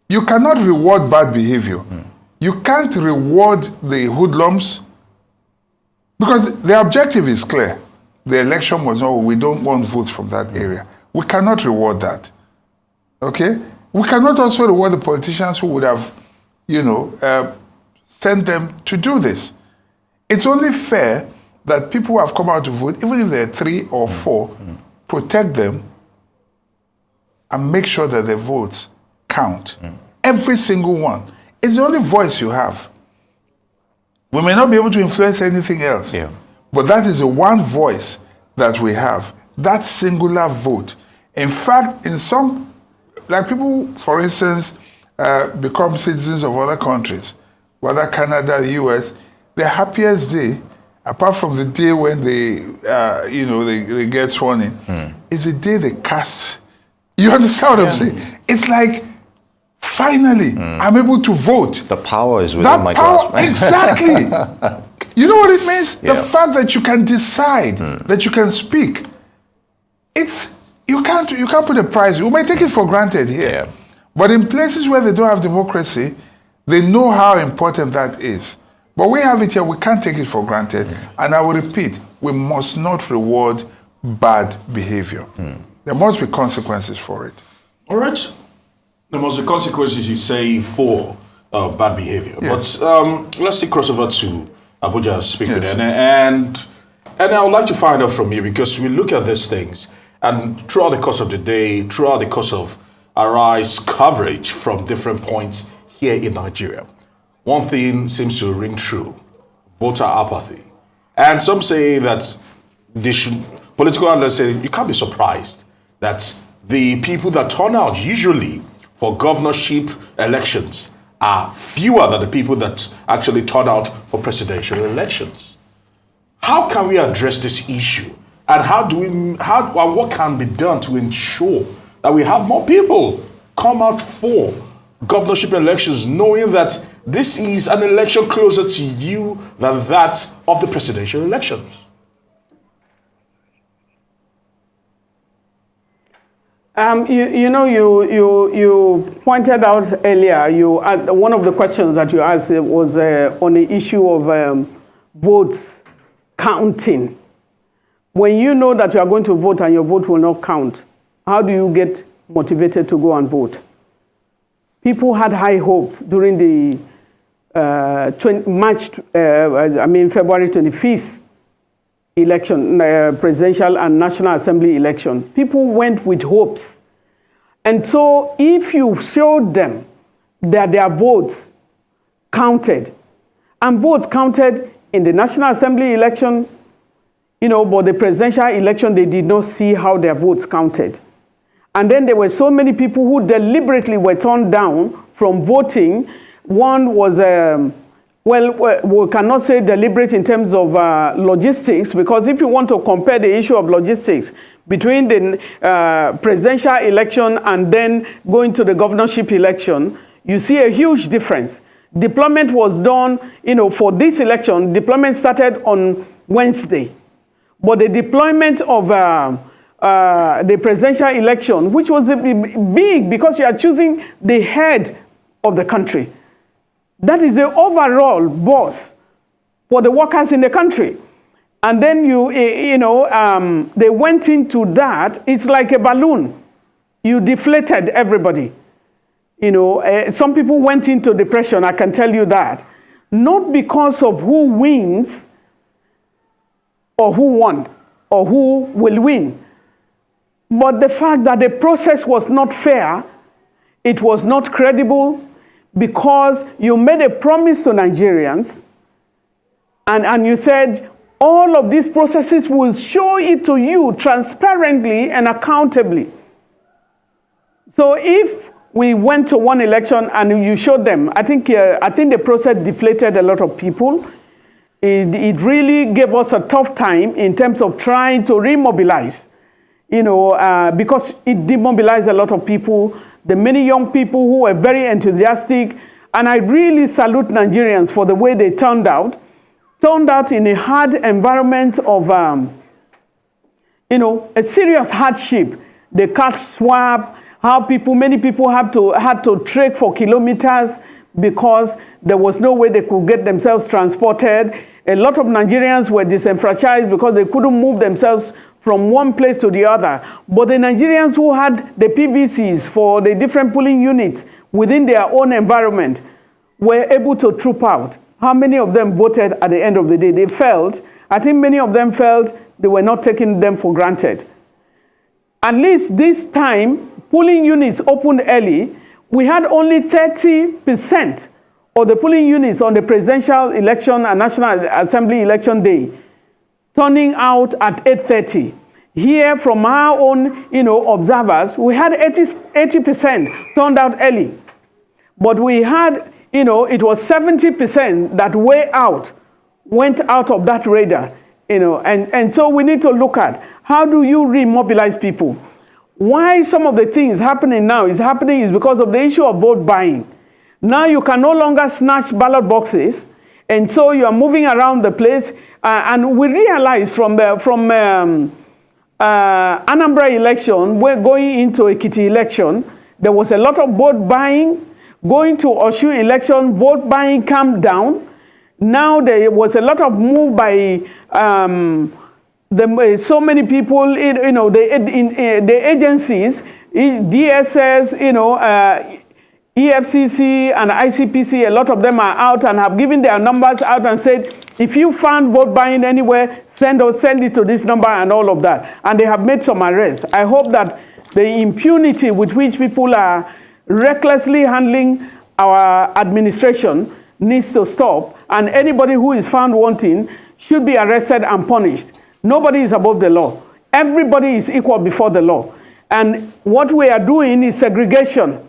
You cannot reward bad behavior. You can't reward the hoodlums because the objective is clear. The election was no, we don't want votes from that area. We cannot reward that. Okay? We cannot also reward the politicians who would have, sent them to do this. It's only fair that people who have come out to vote, even if there are 3 or 4, protect them and make sure that their votes count. Every single one. It's the only voice you have. We may not be able to influence anything else, but that is the one voice that we have, that singular vote. In fact, in some, like people, for instance, become citizens of other countries, whether Canada, the US, their happiest day, apart from the day when they, they get sworn in, is the day they cast. You understand what I'm saying? It's like finally, I'm able to vote. The power is within my power, grasp. exactly. You know what it means? Yeah. The fact that you can decide, that you can speak. You can't put a price. We may take it for granted here. Yeah. But in places where they don't have democracy, they know how important that is. But we have it here, we can't take it for granted. And I will repeat, we must not reward bad behavior. There must be consequences for it. All right. There must be consequences, you say, for bad behavior. Yes. But let's see crossover to Abuja and speak with Yes. her. And I would like to find out from you, because we look at these things, and throughout the course of the day, throughout the course of Arise coverage from different points here in Nigeria, one thing seems to ring true: voter apathy. And some say that political analysts say you can't be surprised that the people that turn out usually for governorship elections are fewer than the people that actually turn out for presidential elections. How can we address this issue? And what can be done to ensure that we have more people come out for governorship elections, knowing that this is an election closer to you than that of the presidential elections? You pointed out earlier, one of the questions that you asked was on the issue of votes counting. When you know that you are going to vote and your vote will not count, how do you get motivated to go and vote? People had high hopes during the February 25th election, presidential and National Assembly election. People went with hopes. And so if you showed them that their votes counted, and votes counted in the National Assembly election, but the presidential election, they did not see how their votes counted. And then there were so many people who deliberately were turned down from voting. One was, we cannot say deliberate in terms of logistics, because if you want to compare the issue of logistics between the presidential election and then going to the governorship election, you see a huge difference. Deployment was done, for this election, deployment started on Wednesday. But the deployment of the presidential election, which was big because you are choosing the head of the country. That is the overall boss for the workers in the country. And then they went into that. It's like a balloon. You deflated everybody. Some people went into depression, I can tell you that. Not because of who wins or who won or who will win, but the fact that the process was not fair, it was not credible, because you made a promise to Nigerians and you said, all of these processes will show it to you transparently and accountably. So if we went to one election and you showed them, I think the process deflated a lot of people. It really gave us a tough time in terms of trying to remobilize, because it demobilized a lot of people, the many young people who were very enthusiastic. And I really salute Nigerians for the way they turned out in a hard environment of, a serious hardship. The cash swap, how many people had to trek for kilometers because there was no way they could get themselves transported. A lot of Nigerians were disenfranchised because they couldn't move themselves from one place to the other. But the Nigerians who had the PVCs for the different polling units within their own environment were able to troop out. How many of them voted at the end of the day? I think many of them felt they were not taking them for granted. At least this time, polling units opened early. We had only 30% of the polling units on the presidential election and National Assembly election day turning out at 8:30. Here, from our own, observers, we had 80% turned out early. But we had, it was 70% that went out of that radar, and so we need to look at how do you remobilize people? why some of the things happening now is because of the issue of vote buying. Now you can no longer snatch ballot boxes, and so you are moving around the place. And we realized from Anambra election, we're going into Ekiti election, there was a lot of vote buying. Going to Osun election, vote buying calmed down. Now there was a lot of move by so many people, the agencies, DSS, EFCC and ICPC, a lot of them are out and have given their numbers out and said, if you found vote buying anywhere, send it to this number and all of that. And they have made some arrests. I hope that the impunity with which people are recklessly handling our administration needs to stop, and anybody who is found wanting should be arrested and punished. Nobody is above the law. Everybody is equal before the law. And what we are doing is segregation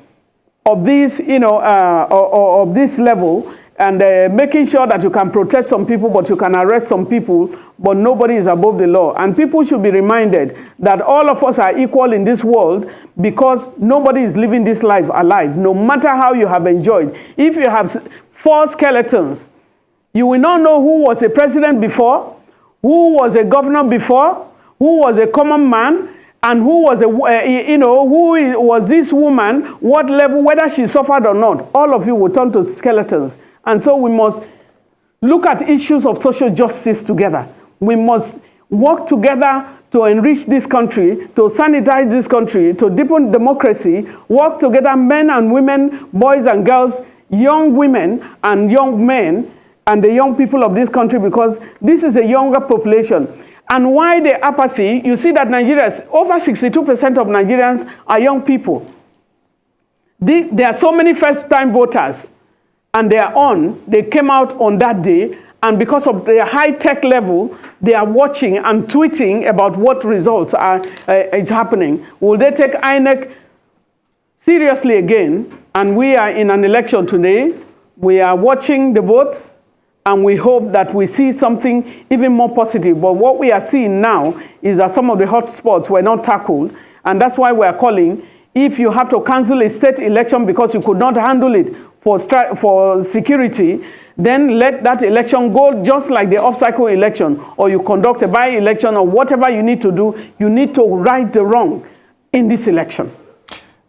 of this, of this level, and making sure that you can protect some people, but you can arrest some people, but nobody is above the law. And people should be reminded that all of us are equal in this world, because nobody is living this life alive, no matter how you have enjoyed. If you have 4 skeletons, you will not know who was a president before, who was a governor before, who was a common man, and who was who was this woman, what level, whether she suffered or not. All of you will turn to skeletons. And so we must look at issues of social justice together. We must work together to enrich this country, to sanitize this country, to deepen democracy, work together, men and women, boys and girls, young women and young men, and the young people of this country, because this is a younger population. And why the apathy? You see that over 62% of Nigerians are young people. There are so many first-time voters, and they came out on that day, and because of their high-tech level, they are watching and tweeting about what results is happening. Will they take INEC seriously again? And we are in an election today. We are watching the votes, and we hope that we see something even more positive. But what we are seeing now is that some of the hot spots were not tackled, and that's why we are calling, if you have to cancel a state election because you could not handle it for security, then let that election go just like the off-cycle election, or you conduct a by-election, or whatever you need to do. You need to right the wrong in this election.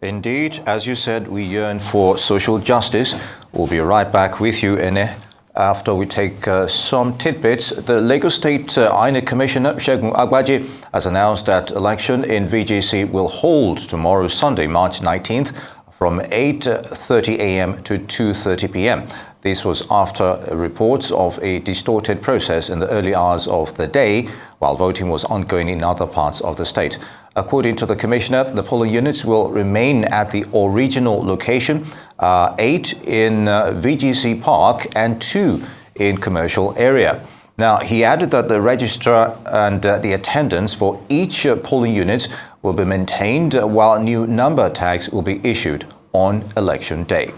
Indeed, as you said, we yearn for social justice. We'll be right back with you, Ene, after we take some tidbits. The Lagos State INEC Commissioner, Segun Agbaje, has announced that election in VGC will hold tomorrow, Sunday, March 19th, from 8:30 a.m. to 2:30 p.m. This was after reports of a distorted process in the early hours of the day, while voting was ongoing in other parts of the state. According to the commissioner, the polling units will remain at the original location, 8 in VGC Park and 2 in commercial area. Now, he added that the register and the attendance for each polling unit will be maintained, while new number tags will be issued on election day.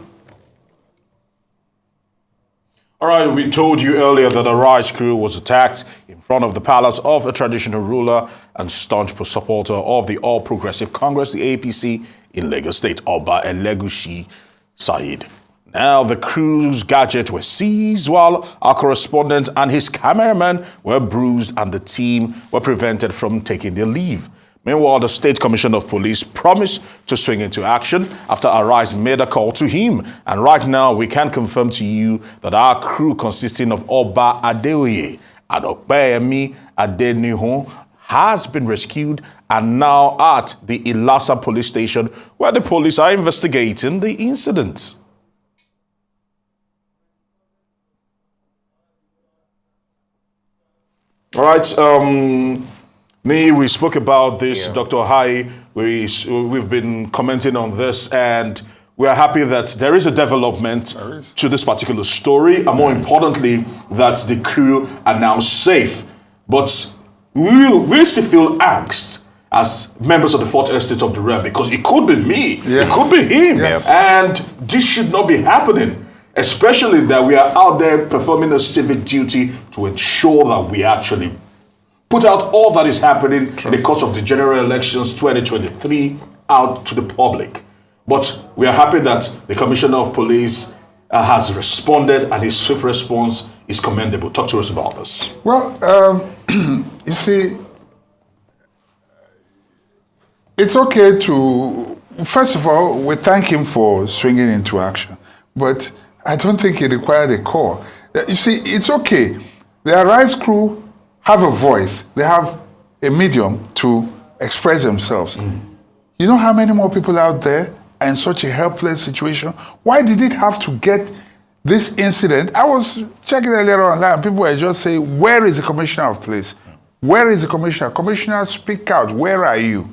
All right, we told you earlier that a rice crew was attacked in front of the palace of a traditional ruler and staunch supporter of the All Progressive Congress, the APC, in Lagos State, Oba Elegushi Said. Now, the crew's gadgets were seized, while our correspondent and his cameraman were bruised, and the team were prevented from taking their leave. Meanwhile, the State Commissioner of Police promised to swing into action after Arise made a call to him. And right now, we can confirm to you that our crew, consisting of Oba Adeoye and Okpeyemi Adenihun, has been rescued and now at the Ilasa police station, where the police are investigating the incident. All right, we spoke about this, yeah. Dr. Hai, we've been commenting on this, and we are happy that there is a development to this particular story, and more importantly, that the crew are now safe. But we still feel angst as members of the Fourth Estate of the Realm, because it could be me, it could be him, and this should not be happening. Especially that we are out there performing a civic duty to ensure that we actually put out all that is happening in the course of the general elections 2023 out to the public. But we are happy that the Commissioner of Police has responded, and his swift response is commendable. Talk to us about this. Well, you see, it's okay to, first of all, we thank him for swinging into action, but I don't think it required a call. You see, it's okay. The Arise crew have a voice. They have a medium to express themselves. You know how many more people out there are in such a helpless situation? Why did it have to get this incident? I was checking earlier online. People were just saying, where is the Commissioner of Police? Where is the Commissioner? Commissioner, speak out. Where are you?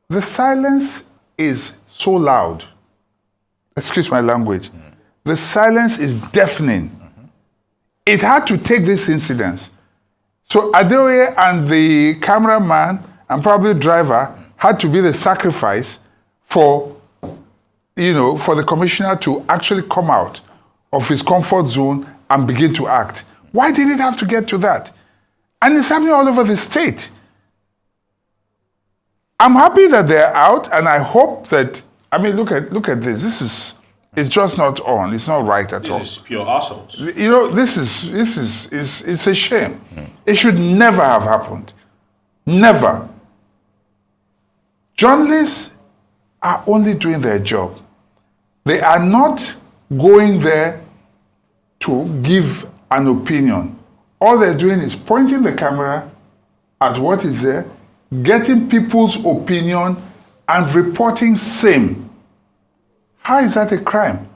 The silence is so loud. Excuse my language. The silence is deafening. It had to take this incident. So Adeoye and the cameraman and probably driver had to be the sacrifice for, for the commissioner to actually come out of his comfort zone and begin to act. Why did it have to get to that? And it's happening all over the state. I'm happy that they're out, and I hope that, look at this. It's just not on. It's not right at all. This is pure assault. This is a shame. It should never have happened. Never. Journalists are only doing their job. They are not going there to give an opinion. All they're doing is pointing the camera at what is there, getting people's opinion, and reporting same. How is that a crime?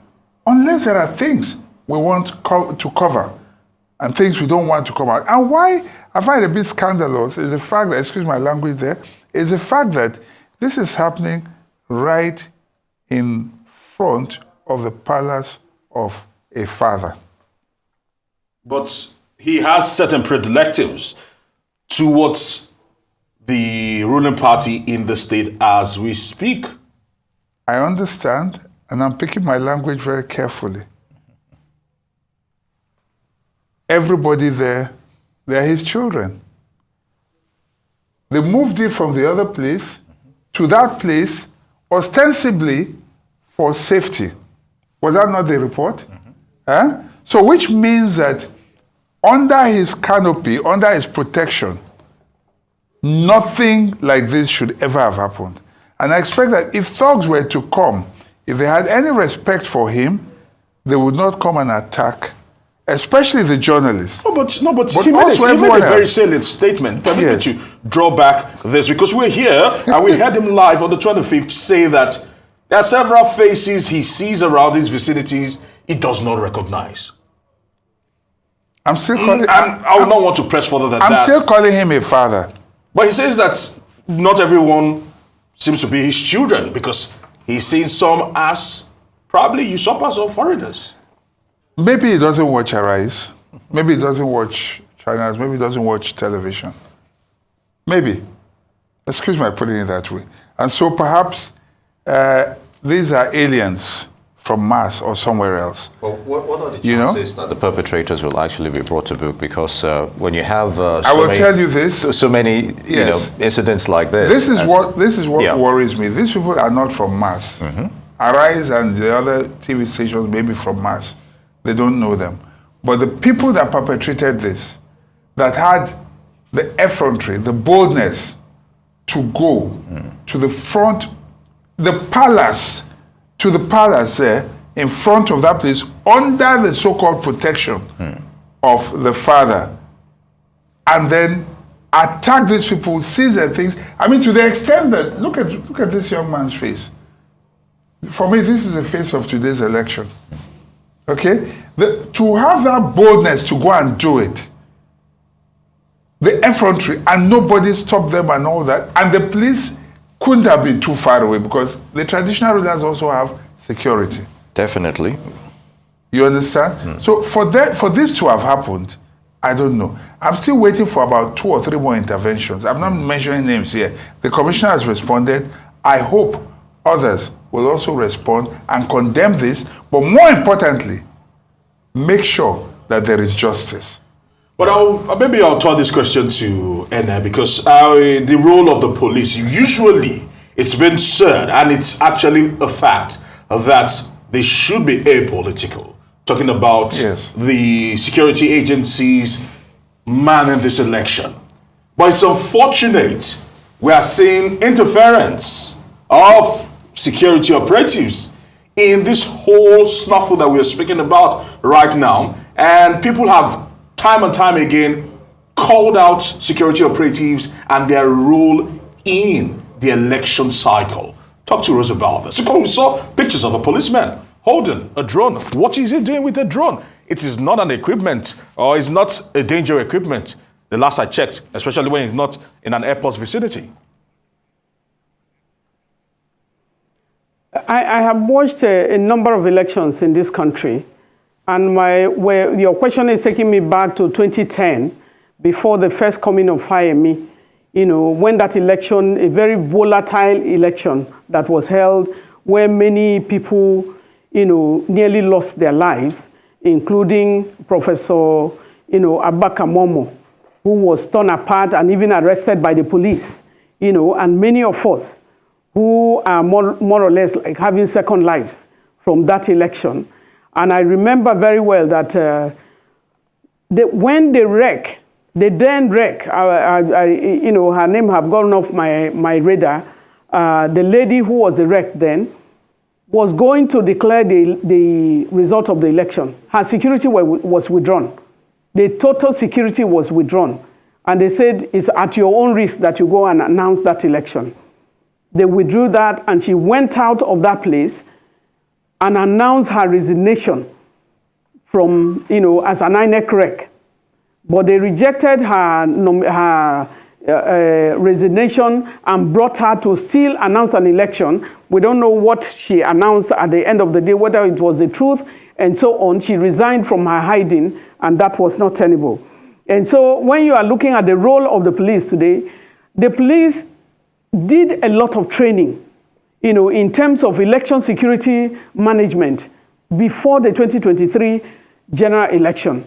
Unless there are things we want to cover and things we don't want to come out. And why I find it a bit scandalous is the fact that, excuse my language there, is the fact that this is happening right in front of the palace of a father. But he has certain predilectives towards the ruling party in the state as we speak. I understand, and I'm picking my language very carefully. Everybody there, they're his children. They moved it from the other place to that place, ostensibly for safety. Was that not the report? So which means that under his canopy, under his protection, nothing like this should ever have happened. And I expect that if thugs were to come, if they had any respect for him, they would not come and attack, especially the journalists. But he made a very salient statement. Permit me to draw back this, because we're here and we had him live on the 25th say that there are several faces he sees around his vicinities he does not recognize. I'm still calling. I would not want to press further than that. I'm still calling him a father. But he says that not everyone seems to be his children, because he's seen some as probably usurpers or foreigners. Maybe he doesn't watch Arise. Maybe he doesn't watch channels. Maybe he doesn't watch television. Maybe. Excuse my putting it that way. And so perhaps these are aliens from Mars or somewhere else. Well, what are the chances that the perpetrators will actually be brought to book? Because when you have so many incidents like this. This is what worries me. These people are not from Mars. Arise and the other TV stations may be from Mars. They don't know them. But the people that perpetrated this, that had the effrontery, the boldness to go to the front, the palace there, in front of that place, under the so-called protection of the father, and then attack these people, seize their things. To the extent that, look at this young man's face. For me, this is the face of today's election. Okay? To have that boldness to go and do it, the effrontery, and nobody stopped them and all that, and the police couldn't have been too far away, because the traditional rulers also have security. Definitely. You understand? So for this to have happened, I don't know. I'm still waiting for about 2 or 3 more interventions. I'm not mentioning names here. The commissioner has responded. I hope others will also respond and condemn this, but more importantly, make sure that there is justice. But maybe I'll turn this question to Ene, because the role of the police, usually it's been said, and it's actually a fact, that they should be apolitical. Talking about the security agencies manning this election. But it's unfortunate we are seeing interference of security operatives in this whole snuffle that we are speaking about right now. And people have time and time again called out security operatives and their role in the election cycle. Talk to us about this. Because we saw pictures of a policeman holding a drone. What is he doing with a drone? It is not an equipment, or it's not a danger equipment. The last I checked, especially when it's not in an airport's vicinity. I have watched a number of elections in this country, and your question is taking me back to 2010, before the first coming of Fayemi, when that election, a very volatile election that was held, where many people, nearly lost their lives, including Professor, Abaka Momo, who was torn apart and even arrested by the police, and many of us who are more or less like having second lives from that election. And I remember very well that when the then REC, her name have gone off my radar, the lady who was the REC then was going to declare the result of the election. Her security was withdrawn. The total security was withdrawn. And they said, it's at your own risk that you go and announce that election. They withdrew that, and she went out of that place and announced her resignation from, as an INEC REC. But they rejected her resignation and brought her to still announce an election. We don't know what she announced at the end of the day, whether it was the truth and so on. She resigned from her hiding, and that was not tenable. And so when you are looking at the role of the police today, the police did a lot of training, in terms of election security management before the 2023 general election.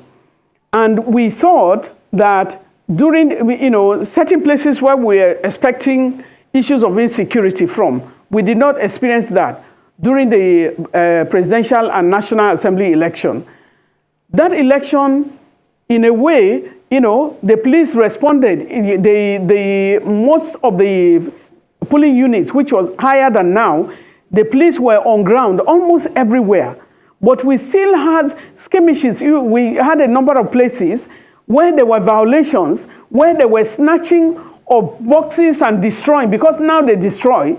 And we thought that during, certain places where we were expecting issues of insecurity from, we did not experience that during the presidential and National Assembly election. That election, in a way, the police responded. Most of the polling units, which was higher than now, the police were on ground almost everywhere. But we still had skirmishes. We had a number of places where there were violations, where they were snatching of boxes and destroying, because now they destroy.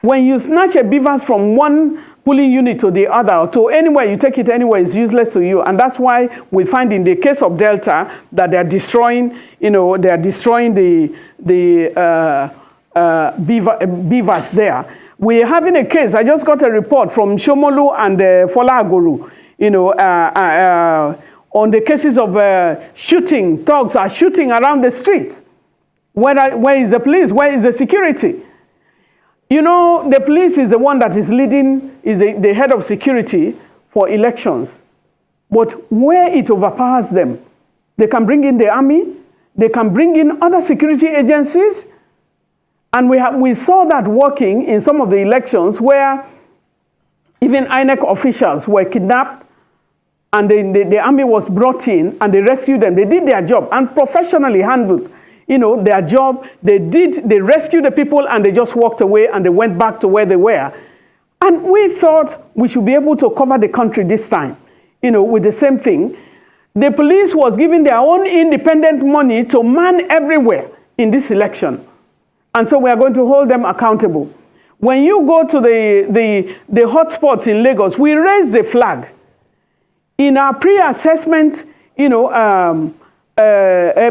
When you snatch a beavers from one polling unit to the other, or to anywhere, you take it anywhere, it's useless to you. And that's why we find in the case of Delta that they're destroying, the beavers there. We're having a case, I just got a report from Shomolu and Fola Aguru, on the cases of shooting. Thugs are shooting around the streets. Where is the police? Where is the security? The police is the one that is leading, is the head of security for elections. But where it overpowers them, they can bring in the army, they can bring in other security agencies. And we saw that working in some of the elections where even INEC officials were kidnapped, and the army was brought in and they rescued them. They did their job and professionally handled their job. They rescued the people and they just walked away and they went back to where they were. And we thought we should be able to cover the country this time, with the same thing. The police was given their own independent money to man everywhere in this election. And so we are going to hold them accountable. When you go to the hotspots in Lagos, we raise the flag. In our pre-assessment, a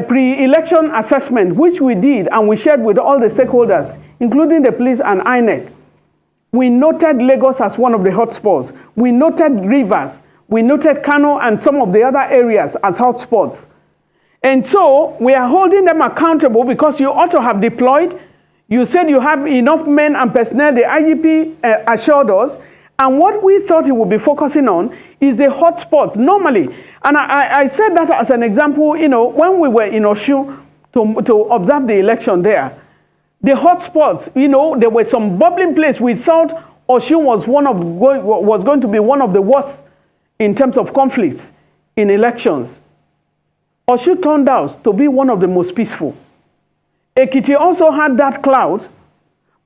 pre-election assessment, which we did and we shared with all the stakeholders, including the police and INEC, we noted Lagos as one of the hotspots. We noted Rivers. We noted Kano and some of the other areas as hotspots. And so we are holding them accountable because you ought to have deployed. You said you have enough men and personnel. The IGP assured us. And what we thought he would be focusing on is the hotspots normally. And I said that as an example, you know, when we were in Osun to observe the election there, the hotspots, you know, there were some bubbling places. We thought Osun was going to be one of the worst in terms of conflicts in elections. Osun turned out to be one of the most peaceful. Ekiti also had that cloud,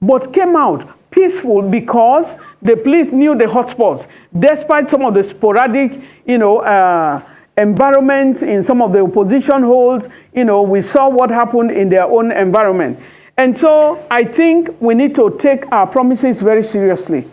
but came out peaceful because the police knew the hotspots, despite some of the sporadic, you know, environment in some of the opposition holds. You know, we saw what happened in their own environment. And so I think we need to take our promises very seriously.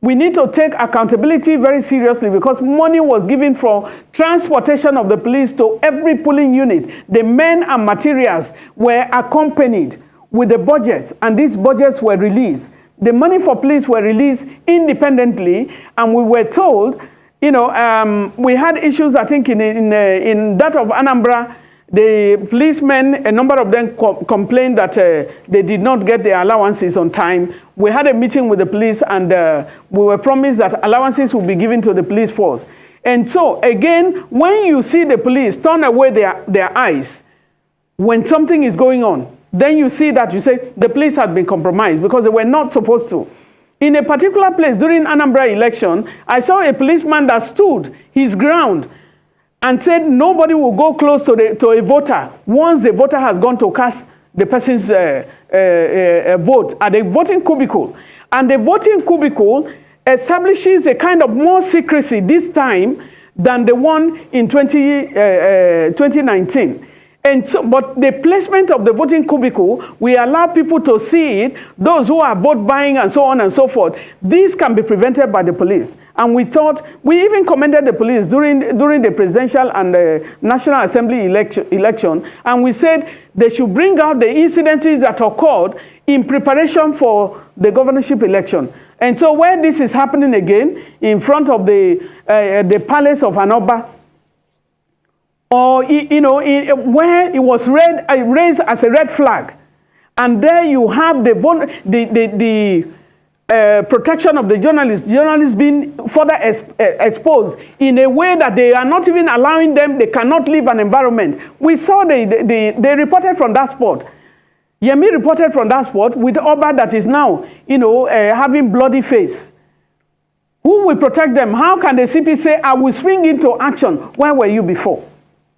We need to take accountability very seriously because money was given for transportation of the police to every polling unit. The men and materials were accompanied with the budgets, and these budgets were released. The money for police were released independently, and we were told, you know, we had issues, I think, in that of Anambra. The policemen, a number of them complained that they did not get their allowances on time. We had a meeting with the police, and we were promised that allowances would be given to the police force. And so, again, when you see the police turn away their eyes when something is going on, then you see that you say the police had been compromised because they were not supposed to. In a particular place during Anambra election, I saw a policeman that stood his ground and said nobody will go close to a voter once the voter has gone to cast the person's vote at the voting cubicle. And the voting cubicle establishes a kind of more secrecy this time than the one in 2019. And so, but the placement of the voting cubicle, we allow people to see it, those who are vote buying and so on and so forth. This can be prevented by the police. And we thought, we even commended the police during the presidential and the National Assembly election, and we said they should bring out the incidences that occurred in preparation for the governorship election. And so when this is happening again in front of the palace of Anoba, or, you know, where it was raised as a red flag, and there you have the protection of the journalists being further exposed in a way that they are not even allowing them, they cannot leave an environment. We saw they reported from that spot. Yemi reported from that spot with Oba that is now, you know, having bloody face. Who will protect them? How can the CP say, I will swing into action? Where were you before?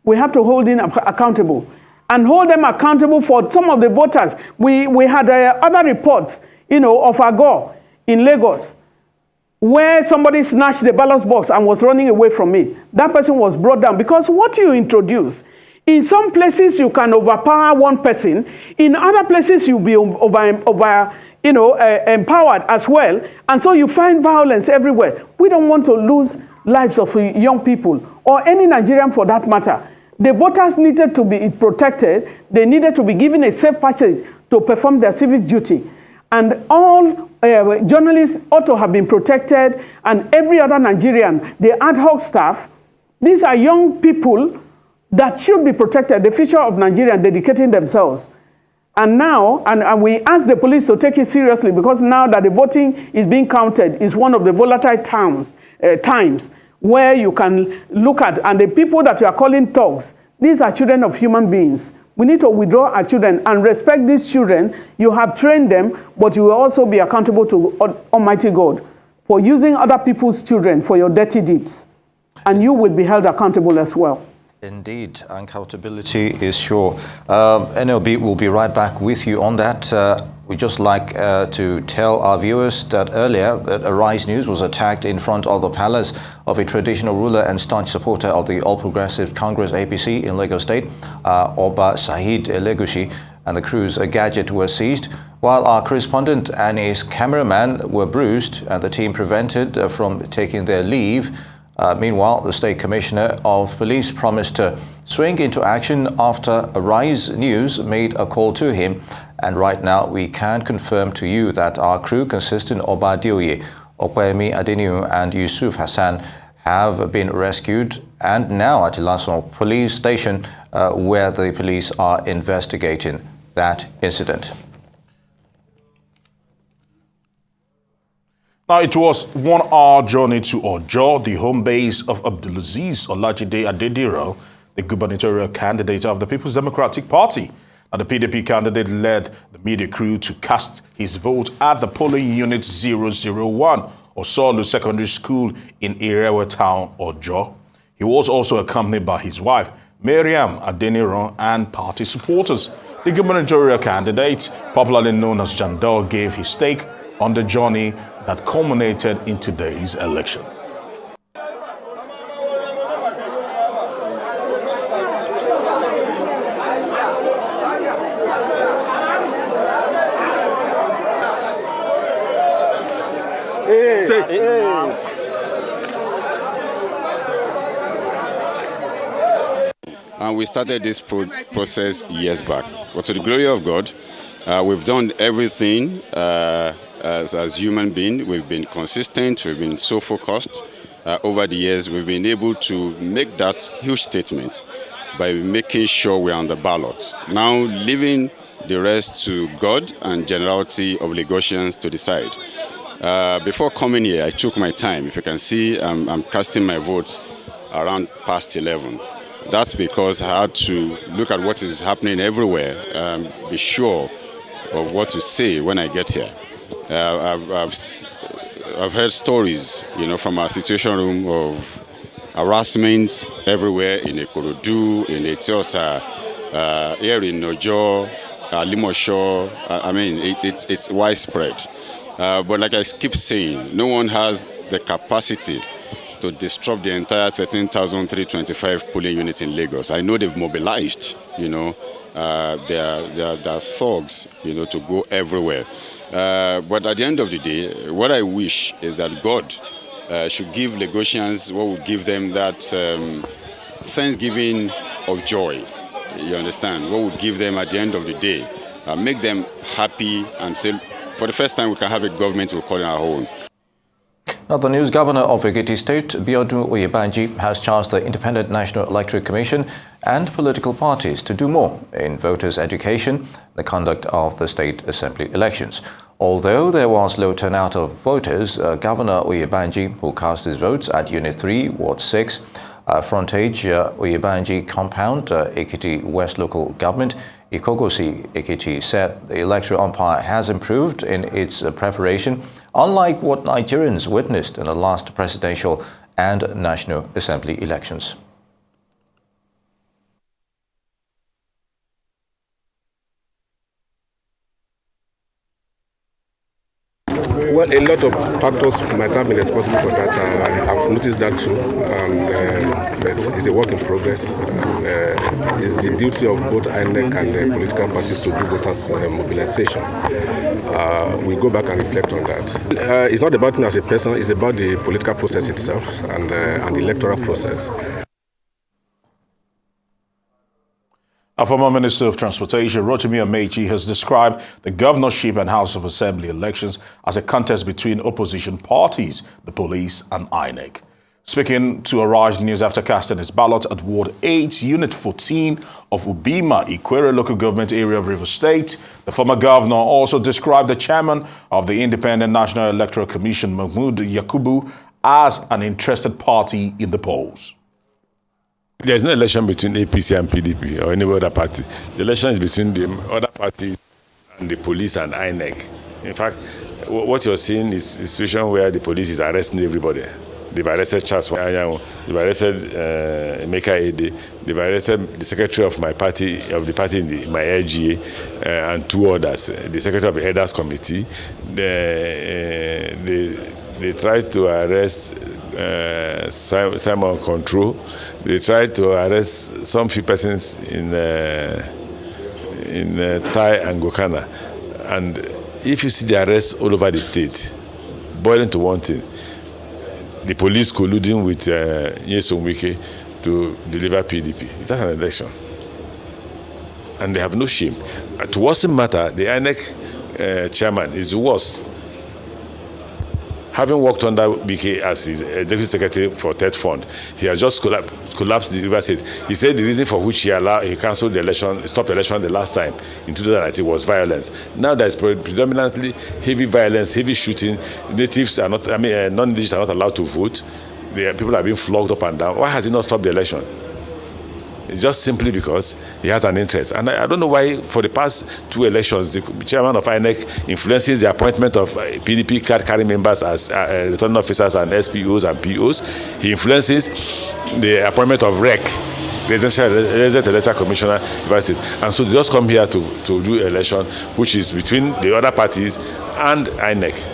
We have to hold them accountable and hold them accountable for some of the voters. We had other reports, you know, of Agor in Lagos, where somebody snatched the ballot box and was running away from it. That person was brought down because what you introduce, in some places you can overpower one person, in other places you'll be empowered as well, and so you find violence everywhere. We don't want to lose lives of young people or any Nigerian for that matter. The voters needed to be protected. They needed to be given a safe passage to perform their civic duty. And all journalists ought to have been protected, and every other Nigerian, the ad hoc staff, these are young people that should be protected, the future of Nigeria, dedicating themselves. And now, and we ask the police to take it seriously because now that the voting is being counted is one of the volatile times where you can look at, and the people that you are calling thugs, these are children of human beings. We need to withdraw our children and respect these children. You have trained them, but you will also be accountable to Almighty God for using other people's children for your dirty deeds. And you will be held accountable as well. Indeed, accountability is sure. NLB will be right back with you on that. We'd just like to tell our viewers that earlier that Arise News was attacked in front of the palace of a traditional ruler and staunch supporter of the All Progressive Congress APC in Lagos State, Oba Saheed Elegushi, and the crew's gadget were seized, while our correspondent and his cameraman were bruised and the team prevented from taking their leave. Meanwhile, the State Commissioner of Police promised to swing into action after Arise News made a call to him. And right now, we can confirm to you that our crew, consisting of Obadioye, Opeyemi Adeniyi, and Yusuf Hassan, have been rescued and now at Ilaso Police Station, where the police are investigating that incident. Now, it was 1 hour journey to Ojo, the home base of Abdulaziz Olajide Adediro, the gubernatorial candidate of the People's Democratic Party. Now, the PDP candidate led the media crew to cast his vote at the polling unit 001, Osolu Secondary School in Irewa Town, Ojo. He was also accompanied by his wife, Mariam Adeniran, and party supporters. The gubernatorial candidate, popularly known as Jandor, gave his take on the journey that culminated in today's election. And we started this process years back. But to the glory of God, we've done everything as human beings. We've been consistent, we've been so focused. Over the years, we've been able to make that huge statement by making sure we're on the ballot. Now, leaving the rest to God and generality of Lagosians to decide. Before coming here, I took my time. If you can see, I'm casting my votes around past 11. That's because I had to look at what is happening everywhere and be sure of what to say when I get here. I've heard stories, from our situation room of harassment everywhere in Ikorodu, in Etiosa, here in Ojo, Limosho. I mean, it's widespread. But like I keep saying, no one has the capacity to disrupt the entire 13,325 polling units in Lagos. I know they've mobilized, they are thugs, to go everywhere. But at the end of the day, what I wish is that God should give Lagosians what would give them that thanksgiving of joy. You understand? What would give them at the end of the day, make them happy and say, for the first time, we can have a government we call it our own. Now, the news governor of Ekiti State, Biodun Oyebanji, has charged the Independent National Electoral Commission and political parties to do more in voters' education, the conduct of the state assembly elections. Although there was low turnout of voters, Governor Oyebanji, who cast his votes at Unit 3, Ward 6, Frontage, Oyebanji Compound, Ekiti West Local Government, Ikogosi Ekiti, said the electoral umpire has improved in its preparation, unlike what Nigerians witnessed in the last presidential and National Assembly elections. Well, a lot of factors might have been responsible for that. I've noticed that too. It's a work in progress. It's the duty of both INEC and political parties to do voters' mobilization. We go back and reflect on that. It's not about me as a person, it's about the political process itself and the electoral process. Our former Minister of Transportation, Rotimi Amechi, has described the governorship and House of Assembly elections as a contest between opposition parties, the police and INEC. Speaking to Arise News after casting his ballot at Ward 8, Unit 14 of Ubima, Ikwere local government area of Rivers State, the former governor also described the chairman of the Independent National Electoral Commission, Mahmoud Yakubu, as an interested party in the polls. There's no election between APC and PDP or any other party. The election is between the other party and the police and INEC. In fact, what you're seeing is a situation where the police is arresting everybody. They've arrested Charles Wanyango, they've arrested Emeka Ede, they've arrested the secretary of my party, of the party in my LGA, and two others, the secretary of the Elders Committee. They tried to arrest Simon Control. They tried to arrest some few persons in Tai and Gokana. And if you see the arrests all over the state, boiling to one thing, the police colluding with Nyesom Wike to deliver PDP. It's not an election. And they have no shame. To worsen matter, the INEC chairman is worse. having worked under BK as his executive secretary for Third Fund, he has just collapsed the River State. He said the reason for which he cancelled the election, stopped the election the last time in 2019 was violence. Now there's predominantly heavy violence, heavy shooting. Natives are not, non-indigenous are not allowed to vote. People are being flogged up and down. Why has he not stopped the election? It's just simply because he has an interest. And I don't know why for the past 2 elections, the chairman of INEC influences the appointment of PDP card-carrying members as returning officers and SPOs and POs. He influences the appointment of REC, Resident Electoral Commissioner, and so they just come here to do election, which is between the other parties and INEC.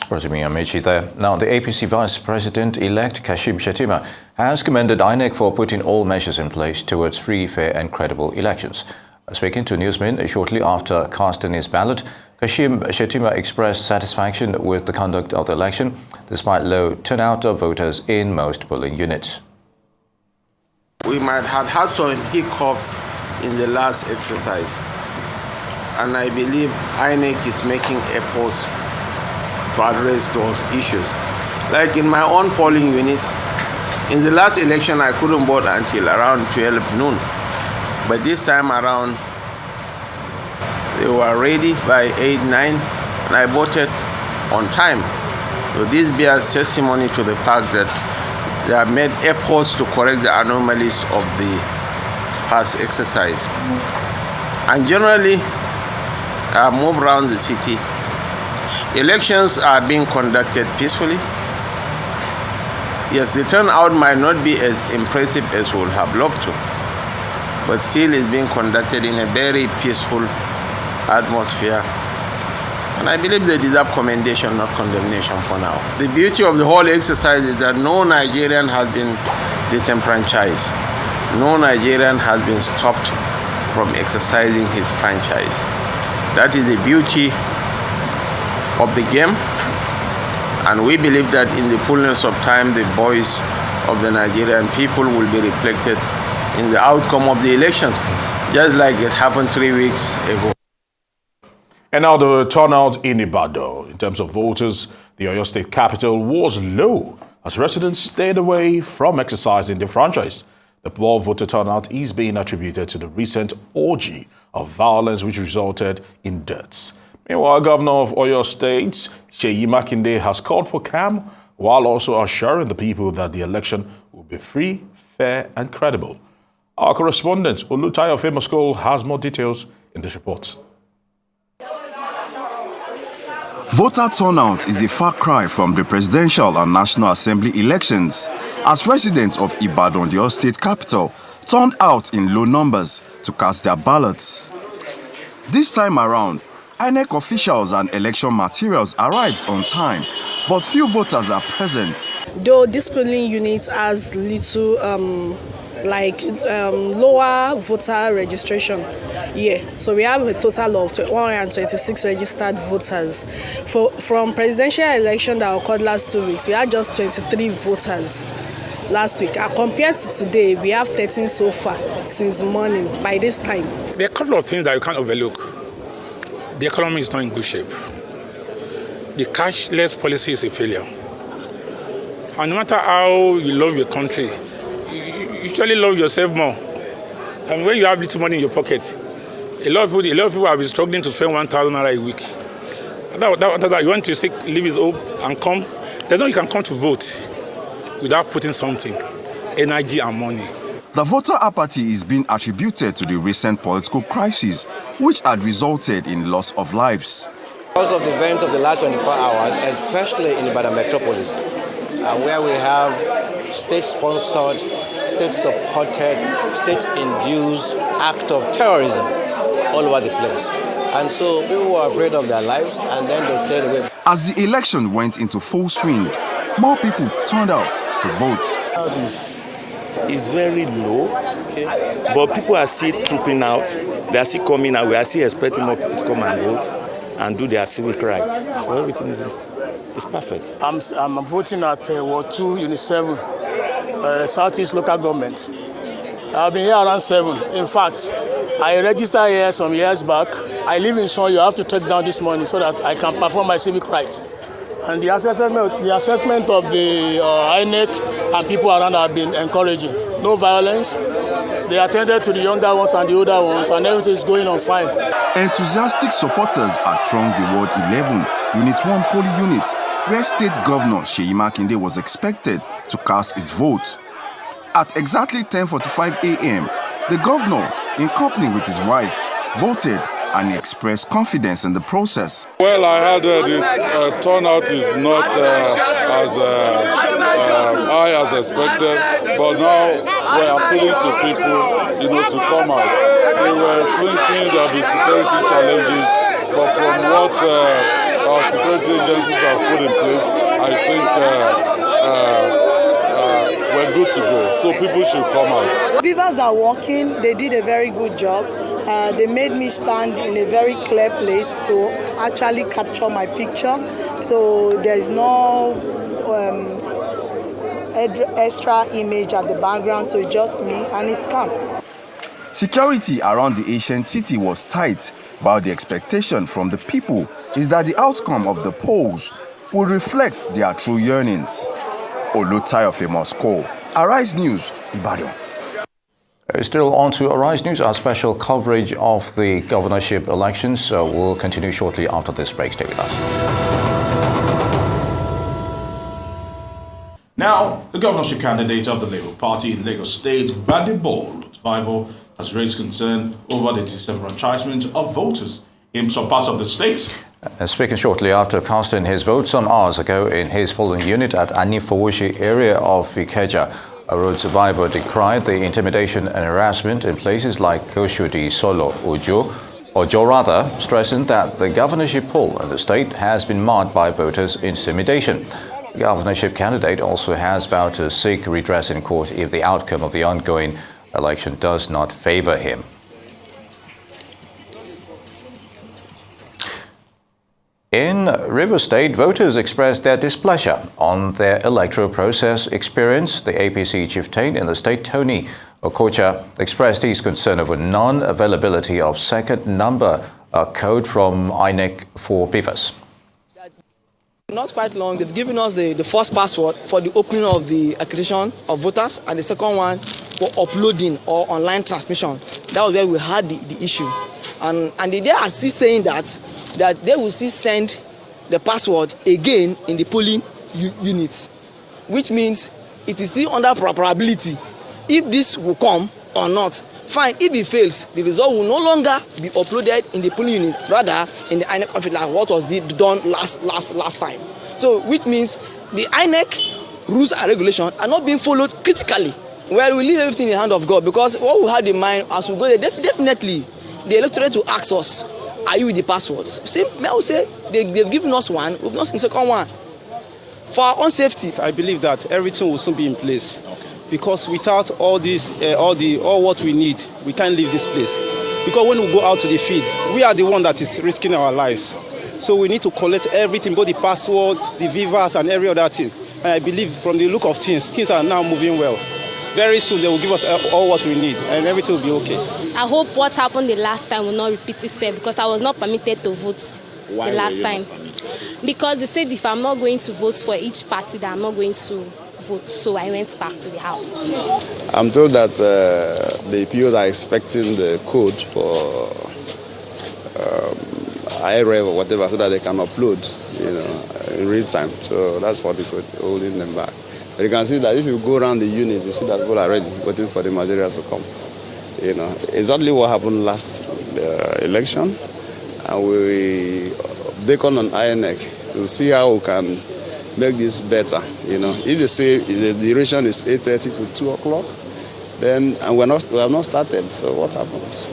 Rosimi Amici there. Now, the APC Vice President-elect Kashim Shettima has commended INEC for putting all measures in place towards free, fair and credible elections. Speaking to newsmen shortly after casting his ballot, Kashim Shettima expressed satisfaction with the conduct of the election, despite low turnout of voters in most polling units. We might have had some hiccups in the last exercise, and I believe INEC is making efforts to address those issues. Like in my own polling units, in the last election I couldn't vote until around 12 noon. But this time around, they were ready by 8, 9, and I voted on time. So this bears testimony to the fact that they have made efforts to correct the anomalies of the past exercise. And generally, I have moved around the city. Elections are being conducted peacefully. Yes, the turnout might not be as impressive as we would have loved to, but still it's being conducted in a very peaceful atmosphere. And I believe they deserve commendation, not condemnation for now. The beauty of the whole exercise is that no Nigerian has been disenfranchised. No Nigerian has been stopped from exercising his franchise. That is the beauty of the game, and we believe that in the fullness of time the voice of the Nigerian people will be reflected in the outcome of the election, just like it happened 3 weeks ago. And now the turnout in Ibadan in terms of voters, the Oyo State capital, was low as residents stayed away from exercising their franchise. The poor voter turnout is being attributed to the recent orgy of violence which resulted in deaths. Meanwhile, Governor of Oyo State, Seyi Makinde, has called for calm while also assuring the people that the election will be free, fair and credible. Our correspondent, Olutayo Famoskol, has more details in this report. Voter turnout is a far cry from the presidential and National Assembly elections, as residents of Ibadan, the Oyo State capital, turned out in low numbers to cast their ballots. This time around, INEC officials and election materials arrived on time, but few voters are present. Though this polling unit has little, lower voter registration. Yeah, so we have a total of 126 registered voters. From presidential election that occurred last 2 weeks, we had just 23 voters last week. Compared to today, we have 13 so far since morning by this time. There are a couple of things that you can't overlook. The economy is not in good shape. The cashless policy is a failure. And no matter how you love your country, you usually love yourself more. And when you have little money in your pocket, a lot of people have been struggling to spend 1,000 naira a week. You want to leave his hope and come. There's no you can come to vote without putting something, energy and money. The voter apathy is being attributed to the recent political crisis, which had resulted in loss of lives. Because of the events of the last 24 hours, especially in Ibadan metropolis, where we have state-sponsored, state-supported, state-induced act of terrorism all over the place. And so people were afraid of their lives and then they stayed away. As the election went into full swing, more people turned out to vote. Is very low, okay? But people are still trooping out. They are still coming out. We are still expecting more people to come and vote and do their civic rights. So everything is perfect. I'm voting at Ward 2, Unit 7, Southeast Local Government. I've been here around 7. In fact, I registered here some years back. I live in Son. You have to take down this money so that I can perform my civic right. And the assessment of the INEC and people around have been encouraging. No violence. They attended to the younger ones and the older ones, and everything is going on fine. Enthusiastic supporters are thronged the Ward 11, Unit 1 polling unit, where State Governor Seyi Makinde was expected to cast his vote. At exactly 10:45 a.m., the governor, in company with his wife, voted and he expressed confidence in the process. Well, I heard the turnout is not as high as expected, but now we're appealing to people, to come out. They were thinking there'll be security challenges, but from what our security agencies have put in place, I think we're good to go. So people should come out. Beavers are working. They did a very good job. They made me stand in a very clear place to actually capture my picture. So there's no extra image at the background, so it's just me and it's calm. Security around the ancient city was tight, but the expectation from the people is that the outcome of the polls will reflect their true yearnings. Olutayo Famous Call, Arise News, Ibadan. Still on to Arise News, our special coverage of the governorship elections will continue shortly after this break. Stay with us. Now, the governorship candidate of the Labour Party in Lagos State, Gbadebo Survival, has raised concern over the disenfranchisement of voters in some parts of the state. Speaking shortly after casting his vote some hours ago in his polling unit at Anifowoshi area of Ikeja, a road survivor decried the intimidation and harassment in places like Oshodi, Solo, Ojo, stressing that the governorship poll in the state has been marred by voters' intimidation. The governorship candidate also has vowed to seek redress in court if the outcome of the ongoing election does not favor him. In Rivers State, voters expressed their displeasure on their electoral process experience. The APC chieftain in the state, Tony Okocha, expressed his concern over non-availability of second number code from INEC for beavers. Not quite long, they've given us the first password for the opening of the accreditation of voters and the second one for uploading or online transmission. That was where we had the issue. And they are still saying that they will still send the password again in the polling units, which means it is still under probability if this will come or not. Fine, if it fails, the result will no longer be uploaded in the polling unit, rather in the INEC office, like what was done last time. So, which means the INEC rules and regulations are not being followed critically. Well, we leave everything in the hand of God, because what we had in mind as we go there, definitely the electorate will ask us, are you with the passwords? Same, I would say they've given us one, we've not seen the second one. For our own safety, I believe that everything will soon be in place, because without all this, all what we need, we can't leave this place. Because when we go out to the field, we are the one that is risking our lives. So we need to collect everything, both the password, the vivas, and every other thing. And I believe from the look of things are now moving well. Very soon they will give us all what we need, and everything will be okay. I hope what happened the last time will not repeat itself, because I was not permitted to vote the last time. Because they said if I'm not going to vote for each party, that I'm not going to vote. So I went back to the house. I'm told that the POs are expecting the code for IREV or whatever, so that they can upload, in real time. So that's what is holding them back. But you can see that if you go around the unit, you see that people are ready, waiting for the materials to come. Exactly what happened last election, and we beckon on INEC to see how we can make this better. If they say the duration is 8:30 to 2 o'clock, then and we have not started. So what happens?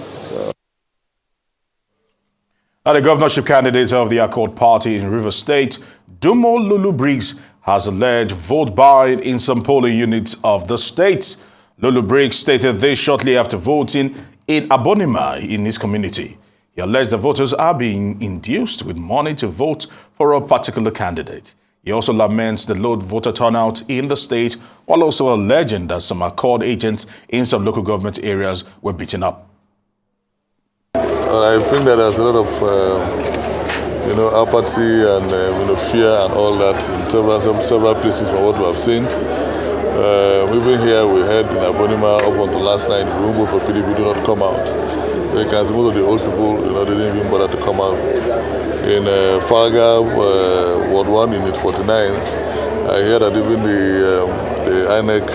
The governorship candidate of the Accord Party in Rivers State, Dumo Lulu Briggs, has alleged vote buying in some polling units of the state. Lulu Briggs stated this shortly after voting in Abonima in his community. He alleged the voters are being induced with money to vote for a particular candidate. He also laments the low voter turnout in the state, while also alleging that some Accord agents in some local government areas were beaten up. I think that there's a lot of apathy and fear and all that in several places from what we have seen. Even here we heard in Abonima up until last night, the room for PDP do not come out. You can see most of the old people, they didn't even bother to come out. In Farga, Ward 1, Unit 49, I hear that even the INEC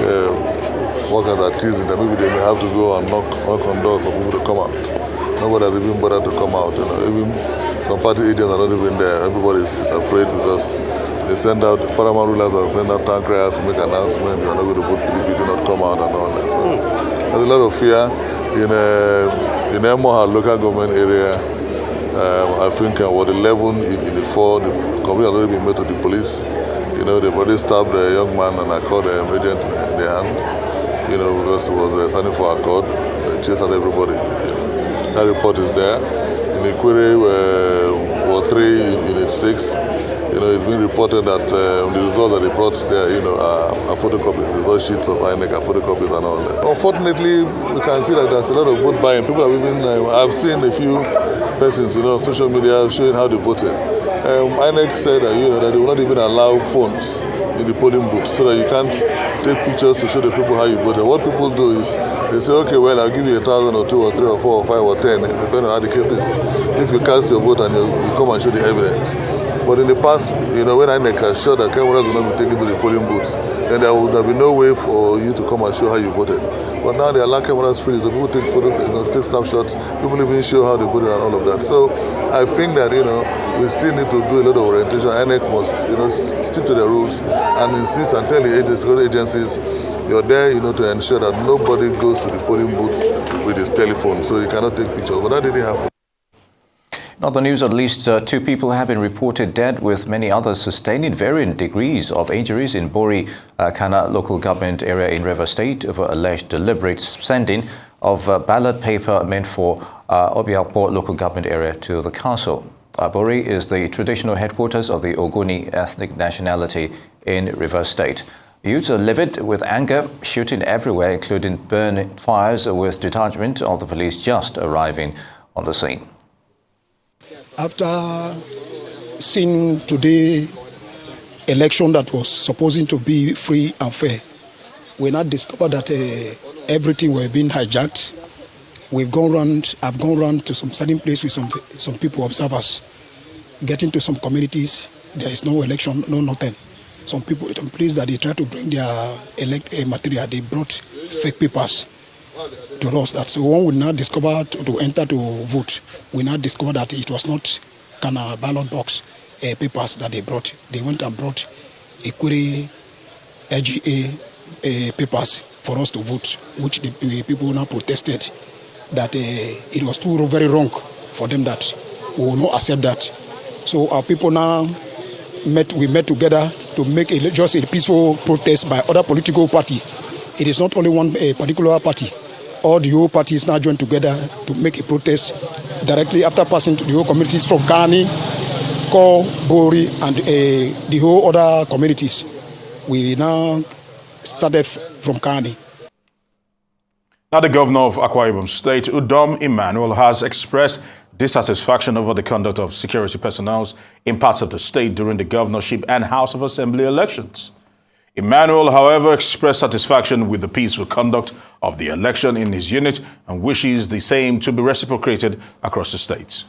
workers are teasing that maybe they may have to go and knock on doors for people to come out. Nobody has even bothered to come out. Even some party agents are not even there. Everybody is afraid because they send out, paramount rulers and send out town criers to make announcements. You are not going to vote PDP, do not come out and all that. So there's a lot of fear in Emoha local government area. I think Ward 11 in 4, the complaint has already been made to the police. They've already stabbed a young man and I called the agent in the hand, because he was standing for accord. They chased out everybody. That report is there. In Ikwere, Ward 3, Unit 6, it's been reported that the results that they brought there, are photocopies. The result sheets of INEC are photocopies and all that. Unfortunately, we can see that there's a lot of vote buying. People have even, I've seen a few persons, on social media showing how they voted. INEC said that, that they will not even allow phones in the polling booth so that you can't take pictures to show the people how you voted. What people do is they say, okay, well, I'll give you 1,000 or 2 or 3 or 4 or 5 or 10, depending on how the case is. If you cast your vote and you come and show the evidence. But in the past, when INEC has showed that cameras will not be taken to the polling booths, then there would have been no way for you to come and show how you voted. But now they allow cameras free, so people take photos, take snapshots, people even show how they voted and all of that. So I think that, we still need to do a lot of orientation. INEC must, stick to the rules and insist and tell the agencies, you're there, to ensure that nobody goes to the polling booth with his telephone, so you cannot take pictures. But that didn't happen. In other news, at least 2 people have been reported dead, with many others sustaining varying degrees of injuries in Bori Kana local government area in Rivers State over alleged deliberate sending of ballot paper meant for Obiakpor local government area to the council. Bori is the traditional headquarters of the Ogoni ethnic nationality in Rivers State. Youths are livid with anger, shooting everywhere, including burning fires, with detachment of the police just arriving on the scene. After seeing today election that was supposed to be free and fair, we now discovered that everything were being hijacked. I've gone around to some certain place with some people, observers, getting to some communities. There is no election, no nothing. Some people, some places that they try to bring their material, they brought fake papers to us. That so when we now discover to enter to vote, we now discover that it was not kind of ballot box papers that they brought. They went and brought a query LGA papers for us to vote, which the people now protested that it was too very wrong for them, that we will not accept that. So our people now we met together to make just a peaceful protest by other political party. It is not only one particular party. All the whole parties now joined together to make a protest directly after passing to the whole communities from Kani, Ko, Bori, and the whole other communities. We now started from Kani. Now, the governor of Akwa Ibom State, Udom Emmanuel, has expressed dissatisfaction over the conduct of security personnel in parts of the state during the governorship and House of Assembly elections. Emmanuel, however, expressed satisfaction with the peaceful conduct of the election in his unit and wishes the same to be reciprocated across the states.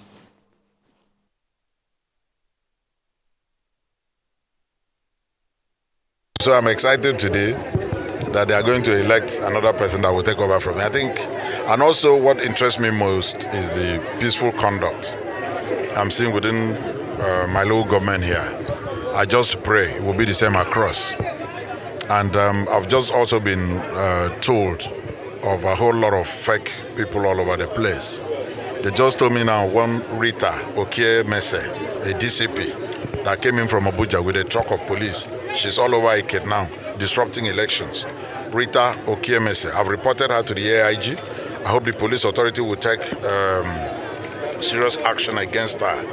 So I'm excited today that they are going to elect another person that will take over from me. I think, and also what interests me most is the peaceful conduct I'm seeing within my local government here. I just pray it will be the same across. And I've just also been told of a whole lot of fake people all over the place. They just told me now one Rita Okie Mese, a DCP, that came in from Abuja with a truck of police. She's all over Iket now, disrupting elections. Rita Okie Mese, I've reported her to the AIG. I hope the police authority will take serious action against her.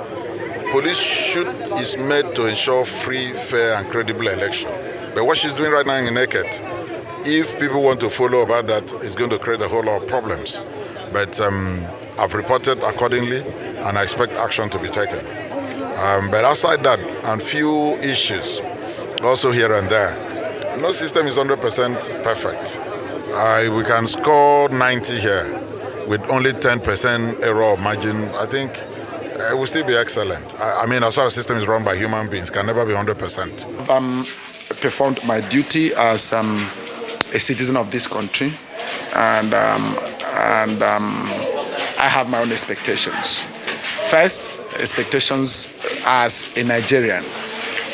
Police is made to ensure free, fair, and credible election. But what she's doing right now in Naked, if people want to follow about that, it's going to create a whole lot of problems. But I've reported accordingly, and I expect action to be taken. But outside that, and few issues, also here and there, no system is 100% perfect. We can score 90 here with only 10% error margin. I think it will still be excellent. I mean, as far as system is run by human beings, can never be 100%. I've performed my duty as a citizen of this country, and I have my own expectations. First, expectations as a Nigerian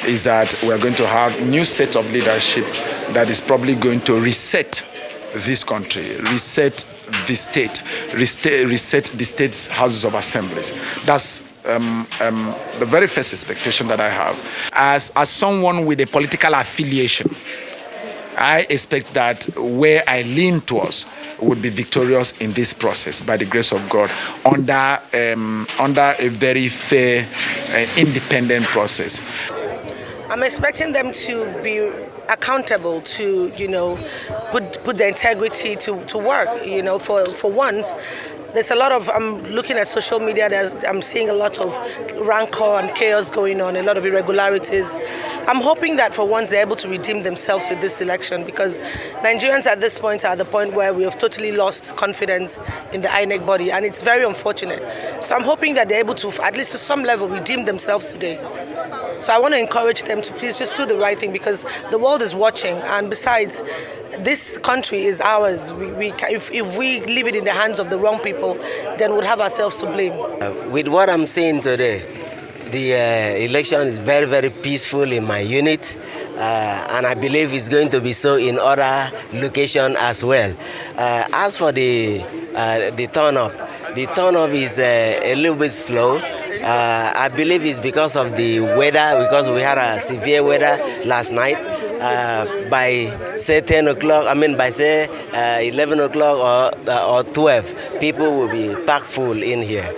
is that we're going to have a new set of leadership that is probably going to reset this country, reset the state, reset the state's houses of assemblies. That's the very first expectation that I have. As someone with a political affiliation, I expect that where I lean towards would be victorious in this process by the grace of God under a very fair, independent process. I'm expecting them to be accountable, to put their integrity to work. For once, there's a lot of, I'm looking at social media, I'm seeing a lot of rancor and chaos going on, a lot of irregularities. I'm hoping that for once they're able to redeem themselves with this election, because Nigerians at this point are at the point where we have totally lost confidence in the INEC body, and it's very unfortunate. So I'm hoping that they're able to, at least to some level, redeem themselves today. So I want to encourage them to please just do the right thing, because the world is watching, and besides, this country is ours. If we leave it in the hands of the wrong people, then we'll have ourselves to blame. With what I'm seeing today, the election is very, very peaceful in my unit, and I believe it's going to be so in other locations as well. As for the turn-up is a little bit slow. I believe it's because of the weather, because we had a severe weather last night. By say 10 o'clock, by say 11 o'clock or 12, people will be packed full in here.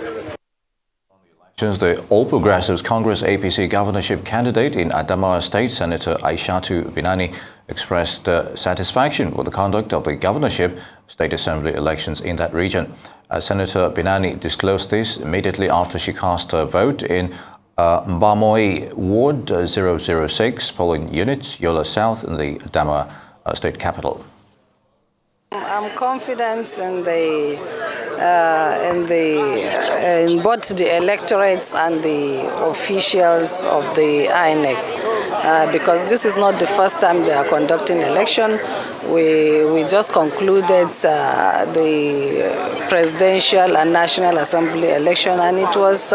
The All Progressives Congress APC governorship candidate in Adamawa State, Senator Aishatu Binani, expressed satisfaction with the conduct of the governorship state assembly elections in that region. Senator Binani disclosed this immediately after she cast her vote in Mbamoi Ward 006 polling units, Yola South, in the Adamawa state capital. I'm confident in both the electorates and the officials of the INEC, because this is not the first time they are conducting election. We just concluded the presidential and national assembly election, and it was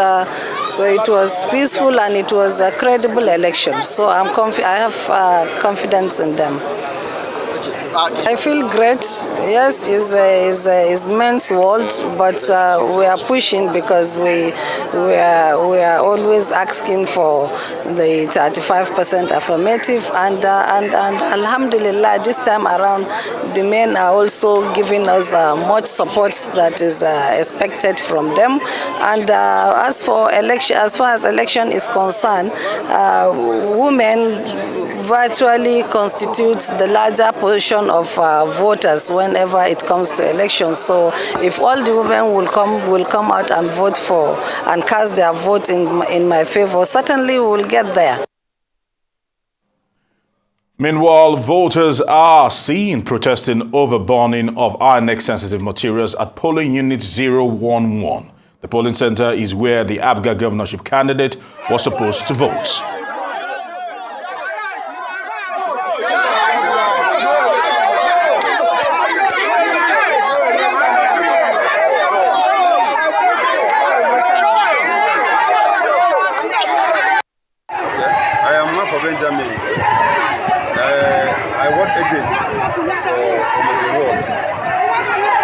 peaceful and it was a credible election. So I have confidence in them. I feel great. Yes, it's men's world, but we are pushing because we are always asking for the 35% affirmative, and alhamdulillah, this time around, the men are also giving us much support that is expected from them. And as far as election is concerned, women virtually constitutes the larger portion of voters whenever it comes to elections. So if all the women will come out and vote for and cast their vote in my favor, certainly we will get there. Meanwhile, voters are seen protesting over burning of INEC-sensitive materials at polling unit 011. The polling center is where the APGA governorship candidate was supposed to vote. Benjamin. I work agent for the world,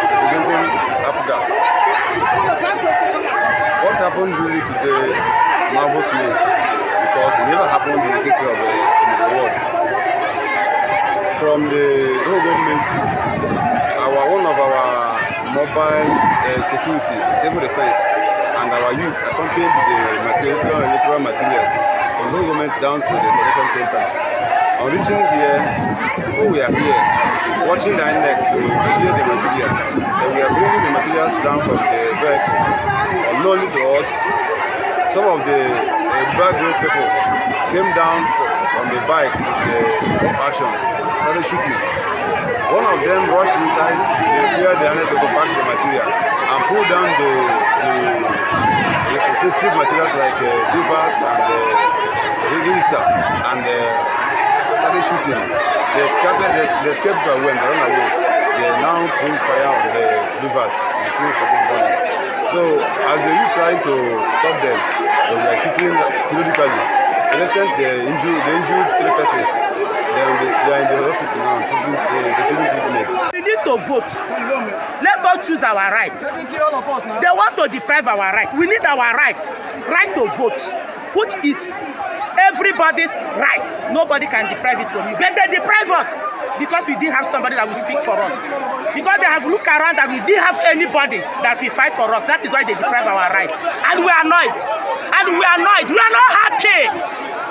representing APGA. What happened really today marvels me, because it never happened in the history of the world. From the whole government, one of our mobile security, civil defense, and our youth accompanied the electoral materials from the government down to the collection center. On reaching here, people we are here, watching the INEC to share the material. And we are bringing the materials down from the vehicle. Unknowingly to us, some of the bad people came down on the bike with actions, started shooting. One of them rushed inside, they cleared the INEC to pack the material and pull down the sensitive materials like beavers and register and started shooting. They escaped when they run away. They now bring fire on the beavers and the things started burning. So as they were trying to stop them, they were shooting periodically. In instance, the injured 3 persons. They are in the hospital now, receiving treatment. We need to vote. Let us choose our right. They want to deprive our right. We need our right to vote, which is everybody's right. Nobody can deprive it from you. But they deprive us because we didn't have somebody that will speak for us. Because they have looked around and we didn't have anybody that will fight for us. That is why they deprive our right. And we are annoyed. And we are annoyed. We are not happy.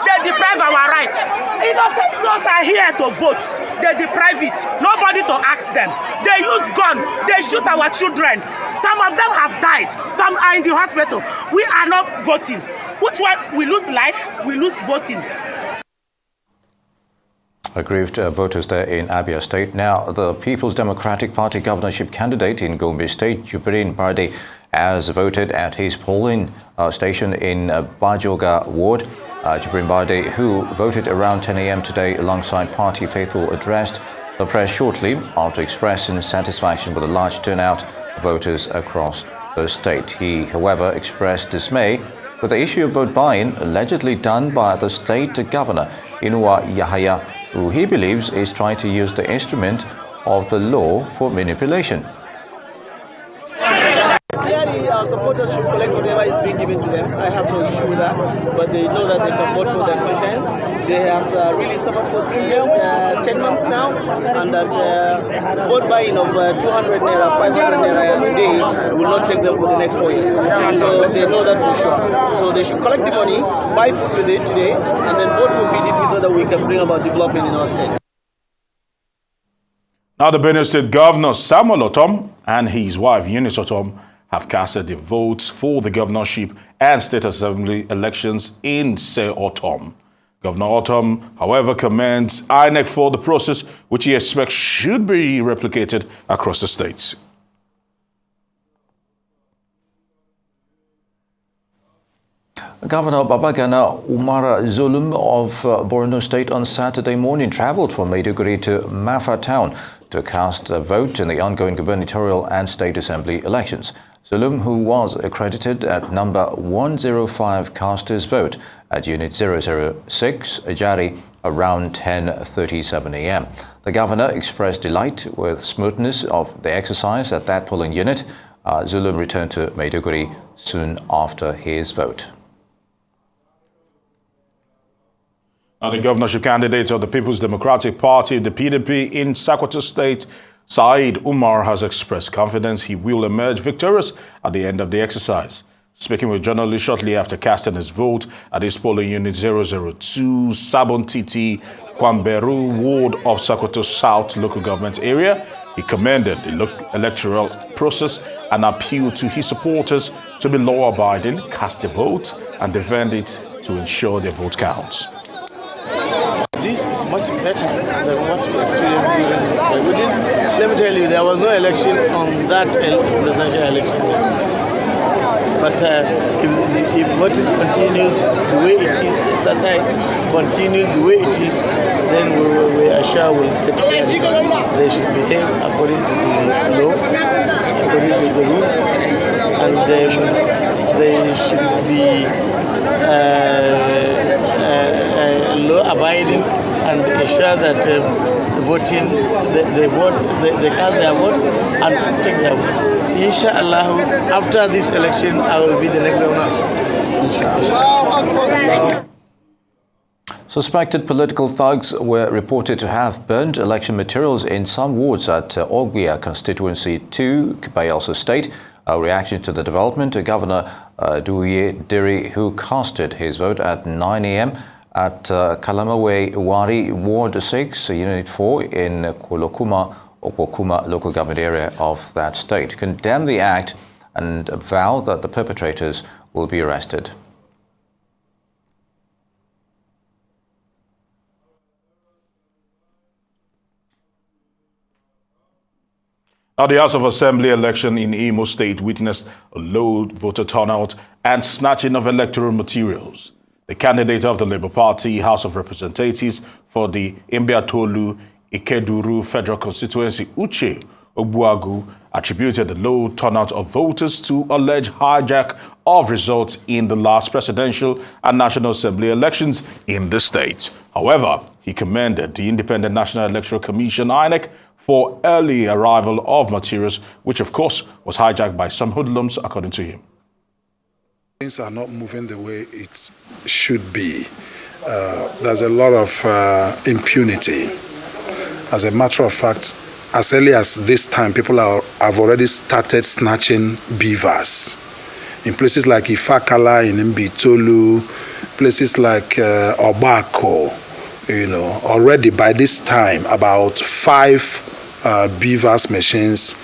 They deprive our right. Innocent souls are here to vote. They deprive it. Nobody to ask them. They use gun. They shoot our children. Some of them have died. Some are in the hospital. We are not voting. Which one? We lose life. We lose voting. Aggrieved voters there in Abia State. Now, the People's Democratic Party governorship candidate in Gombe State, Jibrin Barde, has voted at his polling station in Bajoga Ward. Jibrin Barde, who voted around 10 a.m. today alongside party faithful, addressed the press shortly after expressing satisfaction with a large turnout of voters across the state. He, however, expressed dismay with the issue of vote buying allegedly done by the state governor, Inuwa Yahaya, who he believes is trying to use the instrument of the law for manipulation. Clearly, our supporters should collect whatever is being given to them. I have no issue with that, but they know that they can vote for their conscience. They have really suffered for 3 years, 10 months now, and that vote buying of 200 naira, 500 naira today will not take them for the next 4 years. So they know that for sure. So they should collect the money, buy food with it today, and then vote for PDP so that we can bring about development in our state. Now, the Benue State Governor Samuel Otom and his wife Eunice Otom have casted their votes for the governorship and state assembly elections in Otom. Governor Otom, however, commends INEC for the process, which he expects should be replicated across the states. Governor Babagana Umar Zulum of Borno State on Saturday morning traveled from Maiduguri to Mafa town to cast a vote in the ongoing gubernatorial and state assembly elections. Zulum, who was accredited at number 105, cast his vote at Unit 006, Ajari, around 10:37 a.m. The governor expressed delight with smoothness of the exercise at that polling unit. Zulum returned to Maiduguri soon after his vote. Now, the governorship candidate of the People's Democratic Party, the PDP, in Sokoto State, Said Umar, has expressed confidence he will emerge victorious at the end of the exercise. Speaking with journalists shortly after casting his vote at his polling unit 002, Sabon Titi, Kwamberu Ward of Sokoto South local government area, he commended the electoral process and appealed to his supporters to be law-abiding, cast a vote, and defend it to ensure their vote counts. This is much better than what we experienced during let me tell you, there was no election on that presidential election. But if voting continues the way it is, exercise continues the way it is, then we are sure we'll get fair results. They should behave according to the law, according to the rules, and they should be law-abiding and ensure that they cast their votes and take their votes. Inshallah, after this election, I will be the next governor. Suspected political thugs were reported to have burned election materials in some wards at Ogbia constituency 2, Bayelsa State. A reaction to the development, Governor Duye Diri, who casted his vote at 9 a.m., at Kalamawe Wari Ward 6, Unit 4 in Kwokuma local government area of that state, condemned the act and vowed that the perpetrators will be arrested. Now, the House of Assembly election in Imo State witnessed a low voter turnout and snatching of electoral materials. The candidate of the Labour Party House of Representatives for the Imbiatolu Ikeduru Federal Constituency, Uche Ogbuagu, attributed the low turnout of voters to alleged hijack of results in the last presidential and National Assembly elections in the state. However, he commended the Independent National Electoral Commission, INEC, for early arrival of materials, which of course was hijacked by some hoodlums, according to him. Things are not moving the way it should be. There's a lot of impunity. As a matter of fact, as early as this time, people have already started snatching beavers. In places like Ifakala, in Mbitolu, places like Obako, already by this time, about 5 beavers machines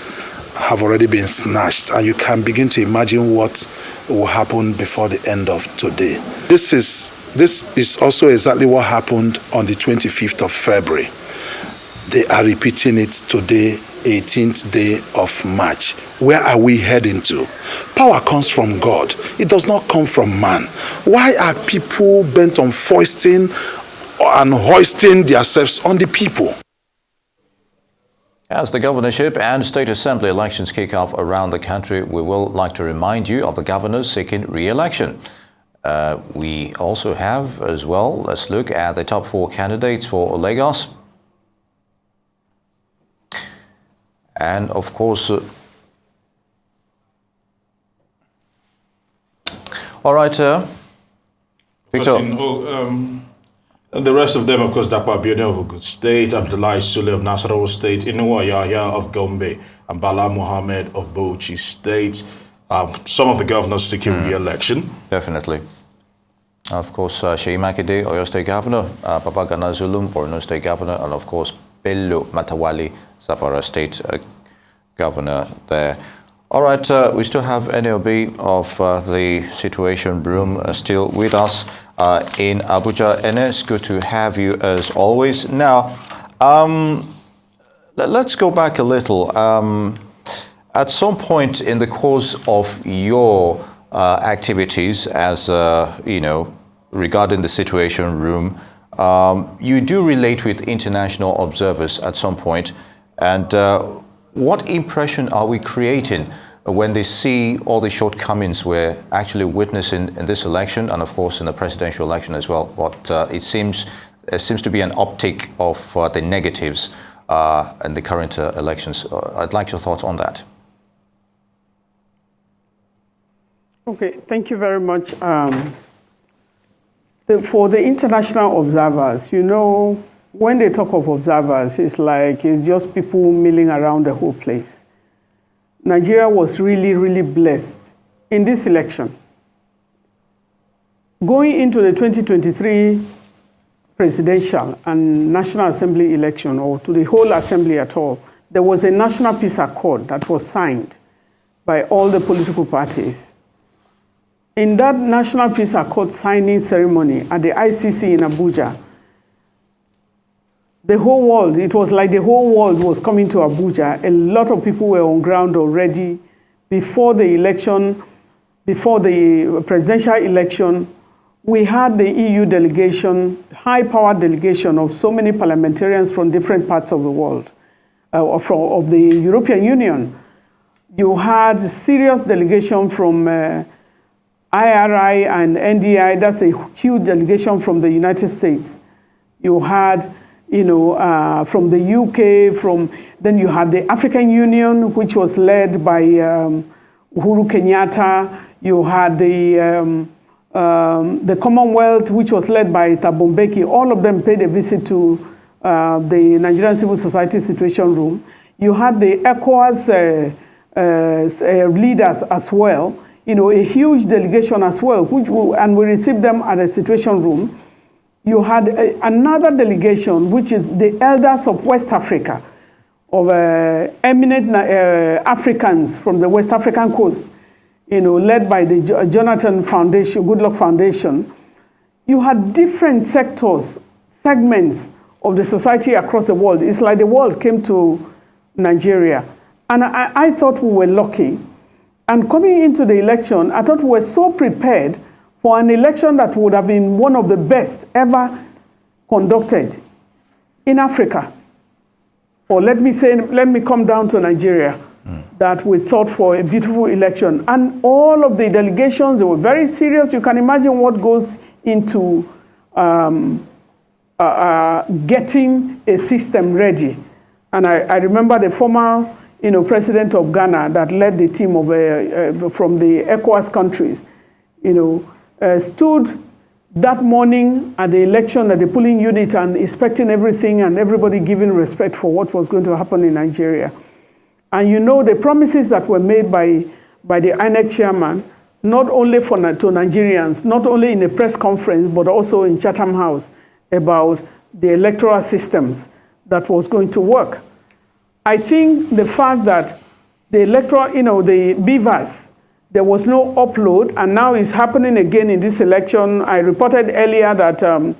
have already been snatched, and you can begin to imagine what will happen before the end of today. This is also exactly what happened on the 25th of February. They are repeating it today, 18th day of March. Where are we heading to? Power comes from God. It does not come from man. Why are people bent on foisting and hoisting themselves on the people? As the governorship and state assembly elections kick off around the country, we will like to remind you of the governors seeking re-election. We also have as well, let's look at the top 4 candidates for Lagos. And of course, all right, Victor. The rest of them, of course, Dakwa Abiodun of Ogun State, Abdullahi Sule of Nasarawa State, Inuwa Yahya of Gombe, and Bala Mohammed of Bauchi State. Some of the governors seeking re-election. Definitely. Of course, Sheyi Makinde, Oyo State Governor, Babagana Zulum, Borno State Governor, and of course, Bello Matawali, Zamfara State Governor there. All right, we still have NLB of the Situation Room still with us in Abuja. And it's good to have you as always. Now, let's go back a little. At some point in the course of your activities as, regarding the Situation Room, you do relate with international observers at some point. And what impression are we creating when they see all the shortcomings we're actually witnessing in this election and, of course, in the presidential election as well? But it seems to be an uptick of the negatives in the current elections. I'd like your thoughts on that. Okay, thank you very much. For the international observers, when they talk of observers, it's just people milling around the whole place. Nigeria was really, really blessed in this election. Going into the 2023 presidential and National Assembly election, or to the whole assembly at all, there was a National Peace Accord that was signed by all the political parties. In that National Peace Accord signing ceremony at the ICC in Abuja, the whole world, it was like the whole world was coming to Abuja. A lot of people were on ground already before the election, before the presidential election. We had the EU delegation, high-powered delegation of so many parliamentarians from different parts of the world, of the European Union. You had a serious delegation from IRI and NDI, that's a huge delegation from the United States. You had, from the UK, then you had the African Union, which was led by Uhuru Kenyatta. You had the Commonwealth, which was led by Thabo Mbeki. All of them paid a visit to the Nigerian Civil Society Situation Room. You had the ECOWAS leaders as well, a huge delegation as well, and we received them at the Situation Room. you had another delegation, which is the elders of West Africa, of eminent Africans from the West African coast, led by the Jonathan Foundation, Goodluck Foundation. You had different sectors, segments of the society across the world. It's like the world came to Nigeria. And I thought we were lucky. And coming into the election, I thought we were so prepared for an election that would have been one of the best ever conducted in Africa. Or let me come down to Nigeria, that we thought for a beautiful election. And all of the delegations, they were very serious. You can imagine what goes into getting a system ready. And I remember the former president of Ghana that led the team of from the ECOWAS countries, stood that morning at the election at the polling unit and inspecting everything and everybody giving respect for what was going to happen in Nigeria. And the promises that were made by the INEC chairman, not only to Nigerians, not only in a press conference, but also in Chatham House, about the electoral systems that was going to work. I think the fact that the electoral, the BVAS, there was no upload, and now it's happening again in this election. I reported earlier that, from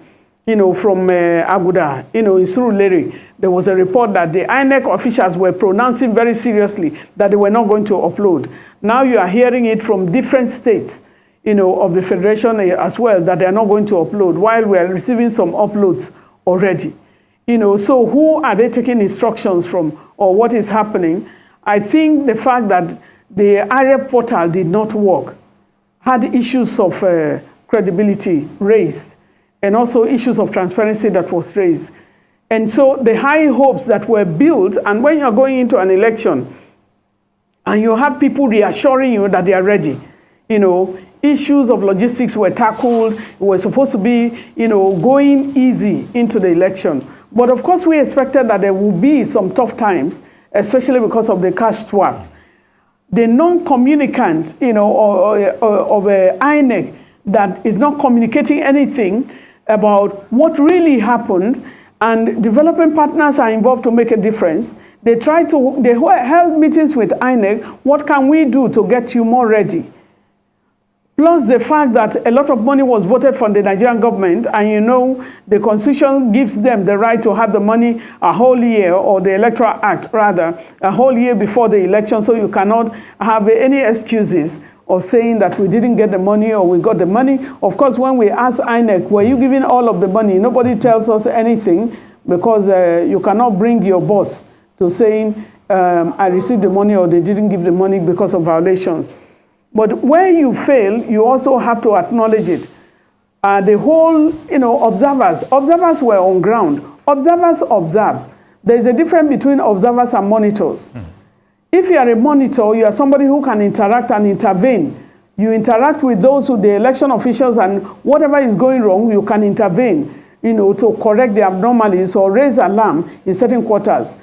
Aguda, in Surulere, there was a report that the INEC officials were pronouncing very seriously that they were not going to upload. Now you are hearing it from different states, of the federation as well, that they are not going to upload, while we are receiving some uploads already. So who are they taking instructions from, or what is happening? I think the fact that the area portal did not work had issues of credibility raised, and also issues of transparency that was raised. And so the high hopes that were built, and when you're going into an election, and you have people reassuring you that they are ready, issues of logistics were tackled. It was supposed to be, going easy into the election. But of course, we expected that there would be some tough times, especially because of the cash swap. The non-communicant, of INEC that is not communicating anything about what really happened, and development partners are involved to make a difference. They held meetings with INEC. What can we do to get you more ready? Plus the fact that a lot of money was voted from the Nigerian government, and the Constitution gives them the right to have the money a whole year, or the Electoral Act rather, a whole year before the election, so you cannot have any excuses of saying that we didn't get the money or we got the money. Of course, when we ask INEC, were you giving all of the money? Nobody tells us anything, because you cannot bring your boss to saying, I received the money or they didn't give the money because of violations. But where you fail, you also have to acknowledge it. The whole, observers were on ground. Observers observe. There's a difference between observers and monitors. If you are a monitor, you are somebody who can interact and intervene. You interact with those who the election officials, and whatever is going wrong, you can intervene, to correct the abnormalities or raise alarm in certain quarters.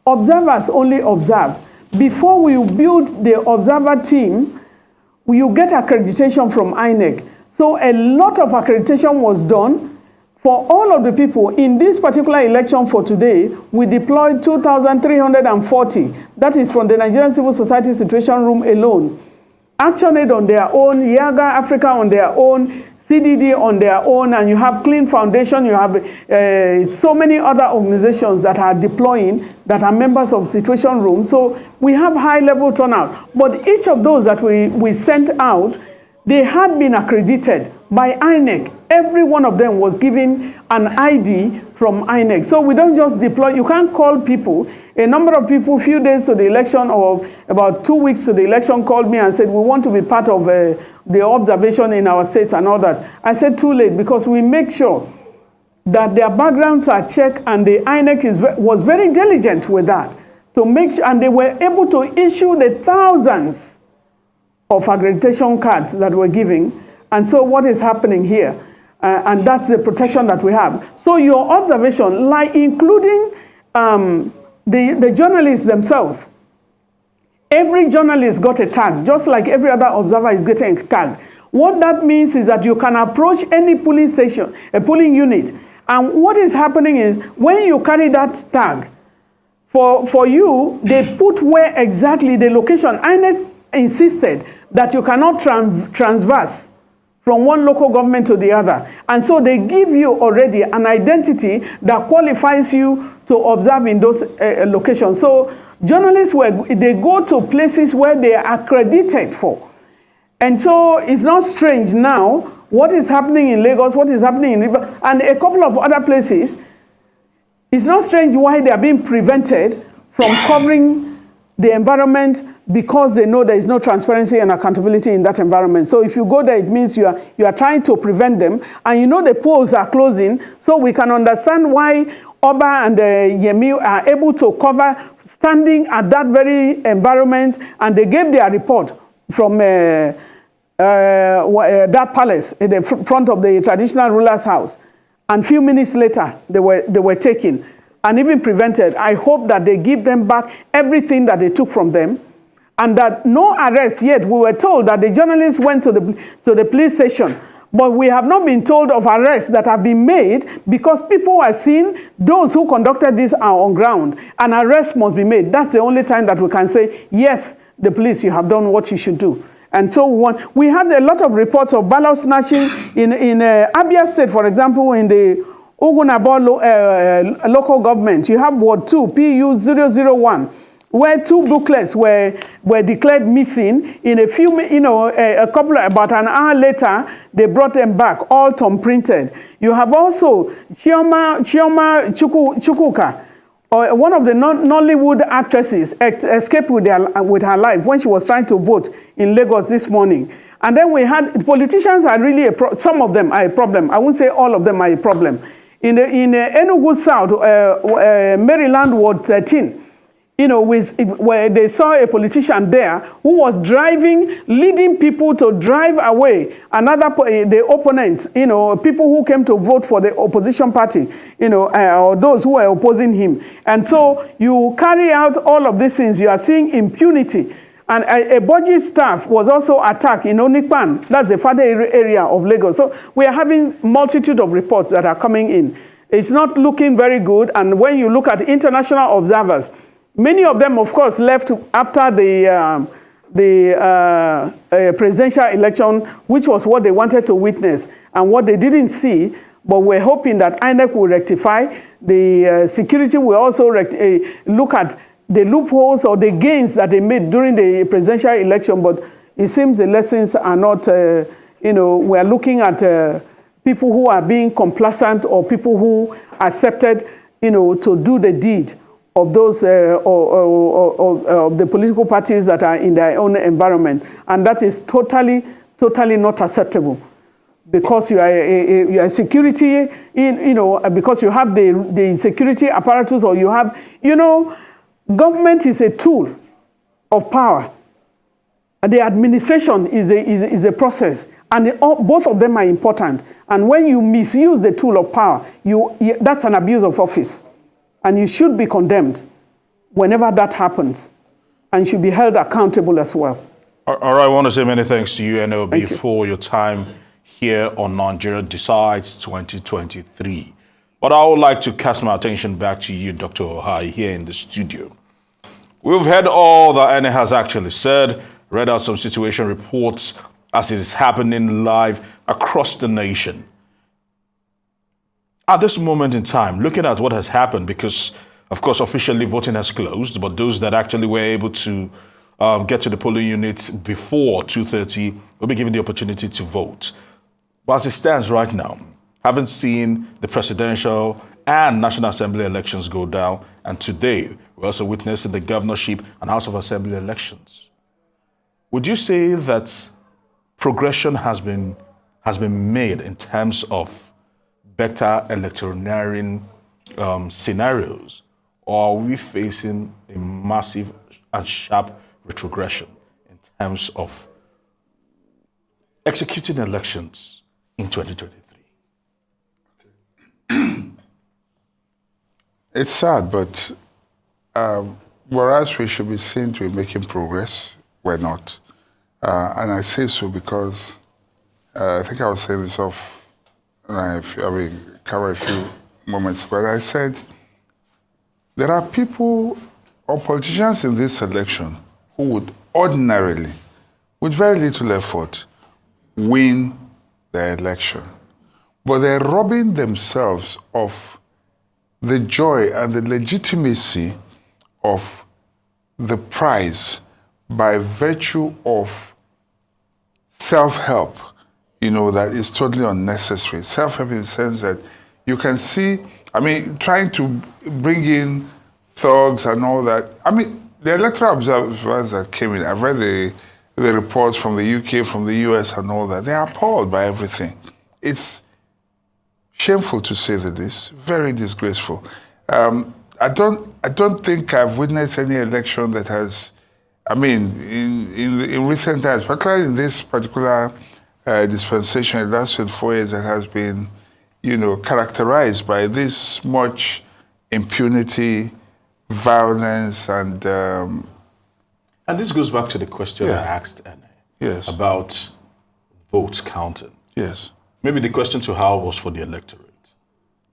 Observers only observe. Before we build the observer team, you get accreditation from INEC. So a lot of accreditation was done for all of the people. In this particular election for today, we deployed 2,340. That is from the Nigerian Civil Society Situation Room alone. ActionAid on their own, Yaga Africa on their own, CDD on their own, and you have Clean Foundation, you have so many other organizations that are deploying, that are members of Situation Room. So we have high-level turnout. But each of those that we sent out, they had been accredited by INEC. Every one of them was given an ID from INEC. So we don't just deploy. You can't call people. A number of people, few days to the election, or about 2 weeks to the election, called me and said, we want to be part of the observation in our states and all that. I said, too late, because we make sure that their backgrounds are checked, and the INEC was very diligent with that to make sure, and they were able to issue the thousands of accreditation cards that we're giving. And so what is happening here? And that's the protection that we have. So your observation, like including the journalists themselves, every journalist got a tag, just like every other observer is getting a tag. What that means is that you can approach any polling station, a polling unit, and what is happening is when you carry that tag, for you, they put where exactly the location. INEC insisted that you cannot transverse from one local government to the other. And so they give you already an identity that qualifies you to observe in those locations. So journalists, they go to places where they are accredited for. And so it's not strange now what is happening in Lagos, what is happening in River, and a couple of other places. It's not strange why they are being prevented from covering the environment because they know there is no transparency and accountability in that environment. So if you go there, it means you are trying to prevent them. And you know the polls are closing, so we can understand why Oba and Yemi are able to cover standing at that very environment, and they gave their report from that palace in the front of the traditional ruler's house. And a few minutes later, they were taken and even prevented. I hope that they give them back everything that they took from them, and that no arrest yet. We were told that the journalists went to the police station, but we have not been told of arrests that have been made because people are seen, those who conducted this are on ground, and arrests must be made. That's the only time that we can say, yes, the police, you have done what you should do. And so we had a lot of reports of ballot snatching in Abia State, for example, in the Ogunabo local government. You have Ward 2, PU 001, where 2 booklets were declared missing. In a few, about an hour later, they brought them back, all thumb printed. You have also Chioma Chukwuka, one of the Nollywood actresses, escaped with her life when she was trying to vote in Lagos this morning. And then we had politicians are really some of them are a problem. I won't say all of them are a problem. In Enugu South, Maryland Ward 13, where they saw a politician there who was leading people to drive away the opponents, people who came to vote for the opposition party, or those who were opposing him. And so you carry out all of these things, you are seeing impunity. And a budget staff was also attacked in Onikpan, that's the farther area of Lagos. So we are having multitude of reports that are coming in. It's not looking very good, and when you look at international observers, many of them, of course, left after the presidential election, which was what they wanted to witness and what they didn't see. But we're hoping that INEC will rectify. The security will also look at the loopholes or the gains that they made during the presidential election. But it seems the lessons are not, we're looking at people who are being complacent or people who accepted, to do the deed of those of the political parties that are in their own environment. And that is totally not acceptable. Because you are security, because you have the security apparatus, or you have, government is a tool of power. And the administration is a process. And both of them are important. And when you misuse the tool of power, that's an abuse of office. And you should be condemned whenever that happens. And should be held accountable as well. All right, I want to say many thanks to you, NLB, for your time here on Nigeria Decides 2023. But I would like to cast my attention back to you, Dr. Ohai, here in the studio. We've heard all that Anna has actually said, read out some situation reports as it is happening live across the nation. At this moment in time, looking at what has happened, because, of course, officially voting has closed, but those that actually were able to get to the polling units before 2:30 will be given the opportunity to vote. But as it stands right now, haven't seen the presidential and National Assembly elections go down, and today we're also witnessing the governorship and House of Assembly elections. Would you say that progression has been made in terms of better electioneering scenarios, or are we facing a massive and sharp retrogression in terms of executing elections in 2023? It's sad, but whereas we should be seen to be making progress, we're not. And I say so because I think I was saying this off, cover a few moments ago. I said, there are people or politicians in this election who would ordinarily, with very little effort, win the election. But they're robbing themselves of the joy and the legitimacy of the prize by virtue of self-help, that is totally unnecessary. Self-help in the sense that you can see, trying to bring in thugs and all that. The electoral observers that came in, I've read the reports from the UK, from the US and all that. They are appalled by everything. It's shameful to say that this, very disgraceful. I don't think I've witnessed any election that has, in recent times, particularly in this particular dispensation, in the last 24 years, that has been, characterized by this much impunity, violence, and this goes back to the question I asked Anne about votes counting. Yes. Maybe the question to her was for the electorate,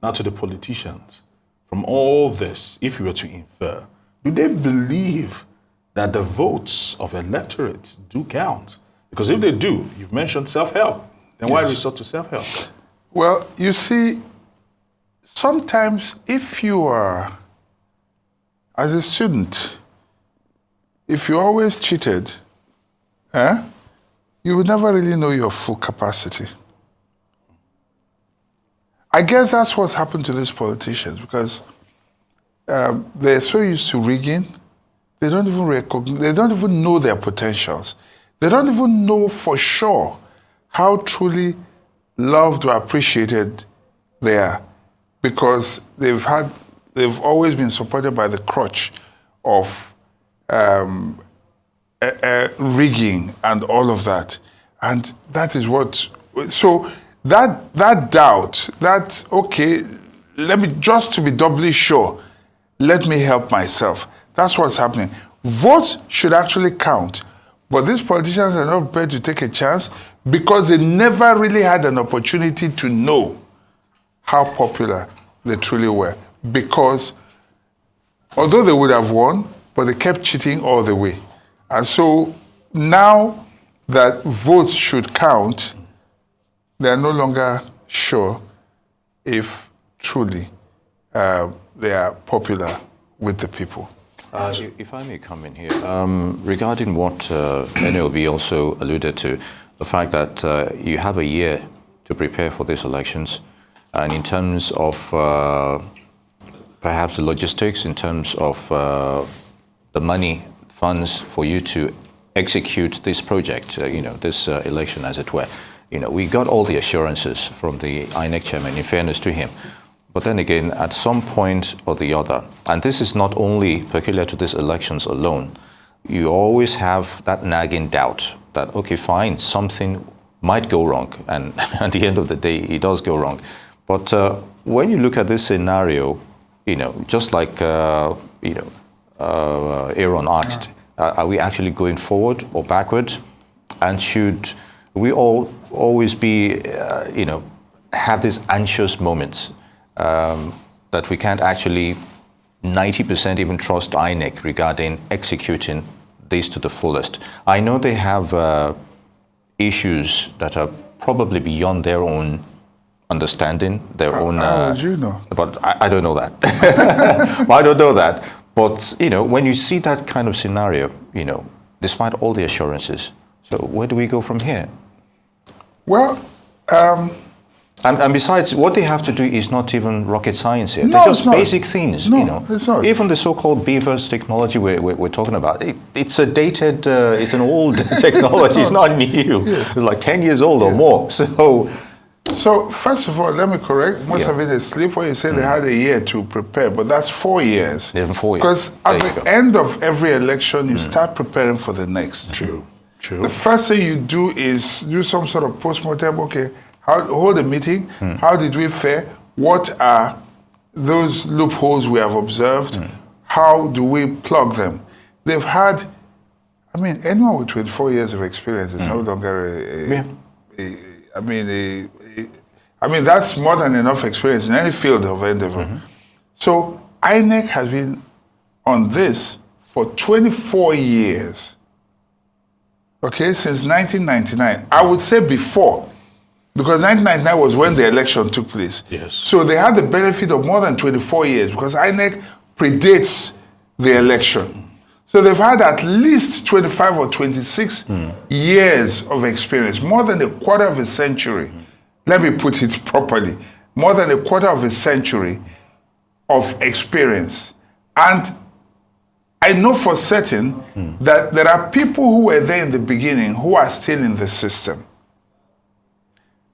not to the politicians. From all this, if you were to infer, do they believe that the votes of electorates do count? Because if they do, you've mentioned self-help, then why resort to self-help? Well, you see, sometimes if you are, as a student, if you always cheated, you would never really know your full capacity. I guess that's what's happened to these politicians, because they're so used to rigging, they don't even know their potentials. They don't even know for sure how truly loved or appreciated they are, because they've always been supported by the crutch of rigging and all of that. And that is what, so that doubt, that, okay, just to be doubly sure, let me help myself. That's what's happening. Votes should actually count, but these politicians are not prepared to take a chance because they never really had an opportunity to know how popular they truly were. Because although they would have won, but they kept cheating all the way. And so now that votes should count, they are no longer sure if truly they are popular with the people. If I may come in here, regarding what NLB also alluded to, the fact that you have a year to prepare for these elections, and in terms of perhaps the logistics, in terms of the money, funds for you to execute this project, this election as it were, we got all the assurances from the INEC chairman, in fairness to him. But then again, at some point or the other, and this is not only peculiar to these elections alone, you always have that nagging doubt that, okay, fine, something might go wrong, and at the end of the day, it does go wrong. But when you look at this scenario, just like Aaron asked, are we actually going forward or backward? And should we all always be, have these anxious moments that we can't actually 90% even trust INEC regarding executing this to the fullest? I know they have issues that are probably beyond their own understanding, their own... How would you know? But I don't know that. I don't know that. But, when you see that kind of scenario, despite all the assurances, so where do we go from here? Well... And besides, what they have to do is not even rocket science here. No, They're just basic things, it's not. Even the so-called beavers technology we're talking about, it's a dated, it's an old technology. It's not new. Yeah. It's like 10 years old or more. So first of all, let me correct. Must have been asleep when you said they had a year to prepare, but that's 4 years. Even 4 years. Because at the end of every election, you start preparing for the next. True. The first thing you do is do some sort of post-mortem. Okay, hold a meeting. How did we fare? What are those loopholes we have observed? How do we plug them? They've had, anyone with 24 years of experience is no longer I mean, that's more than enough experience in any field of endeavor. So INEC has been on this for 24 years. Okay, since 1999. I would say before, because 1999 was when the election took place. Yes. So they had the benefit of more than 24 years because INEC predates the election. So they've had at least 25 or 26 years of experience, more than a quarter of a century. Let me put it properly. More than a quarter of a century of experience. And I know for certain that there are people who were there in the beginning who are still in the system.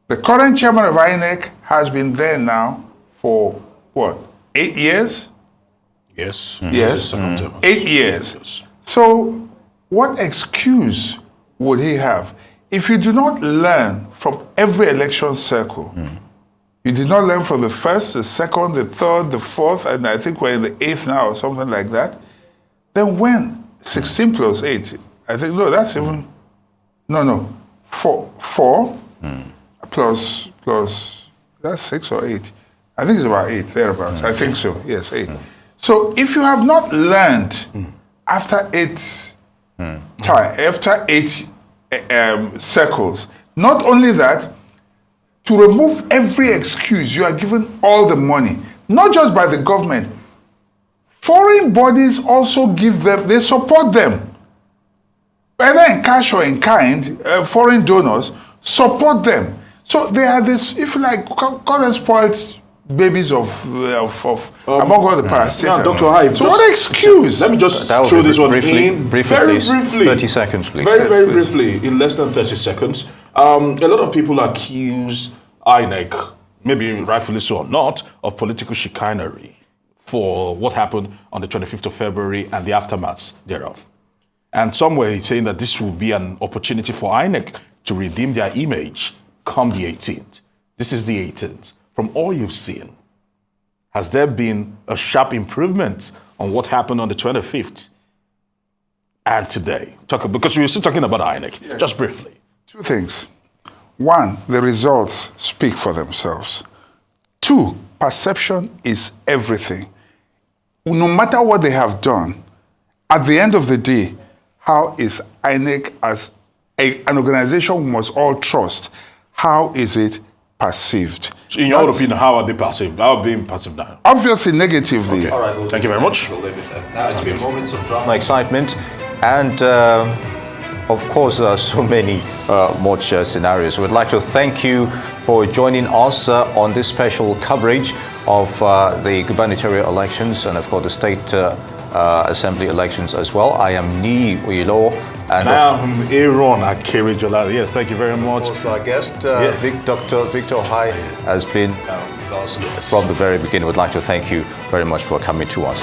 The current chairman of INEC has been there now for, what, 8 years? Yes. Yes, 8 years. So what excuse would he have? If you do not learn from every election cycle, you did not learn from the first, the second, the third, the fourth, and I think we're in the 8th now or something like that, then when 16 plus 8, I think, no, that's even, no, 4 plus, that's 6 or 8. I think it's about 8, thereabouts. I think so, yes, 8. So if you have not learned after 8 after 8 circles, not only that, to remove every excuse, you are given all the money, not just by the government. Foreign bodies also give them, they support them. Whether in cash or in kind, foreign donors support them. So they are this, if you like, call them spoiled babies of among all the parastatals. Now, Dr. Hyde, so what excuse? Let me just throw this one in. Briefly, Very please. briefly. 30 seconds, please. Very briefly, in less than 30 seconds. A lot of people accuse INEC, maybe rightfully so or not, of political chicanery for what happened on the 25th of February and the aftermaths thereof. And some were saying that this will be an opportunity for INEC to redeem their image come the 18th. This is the 18th. From all you've seen, has there been a sharp improvement on what happened on the 25th and today? Because we're still talking about INEC, just briefly. 2 things. 1, the results speak for themselves. 2, perception is everything. No matter what they have done, at the end of the day, how is INEC as an organization we must all trust, how is it perceived? So in your opinion, how are they perceived? How are they perceived now? Obviously negatively. Okay. All right, thank you very much. Now it's been moments of drama, excitement, and of course there are so many more scenarios. We'd like to thank you for joining us on this special coverage of the gubernatorial elections and of course the state assembly elections as well. I am Ni Uyilo. And I am Aaron Akerijola. Yes, thank you very much. Of course, our guest, Dr. Victor Hai, has been with us from the very beginning. We'd like to thank you very much for coming to us.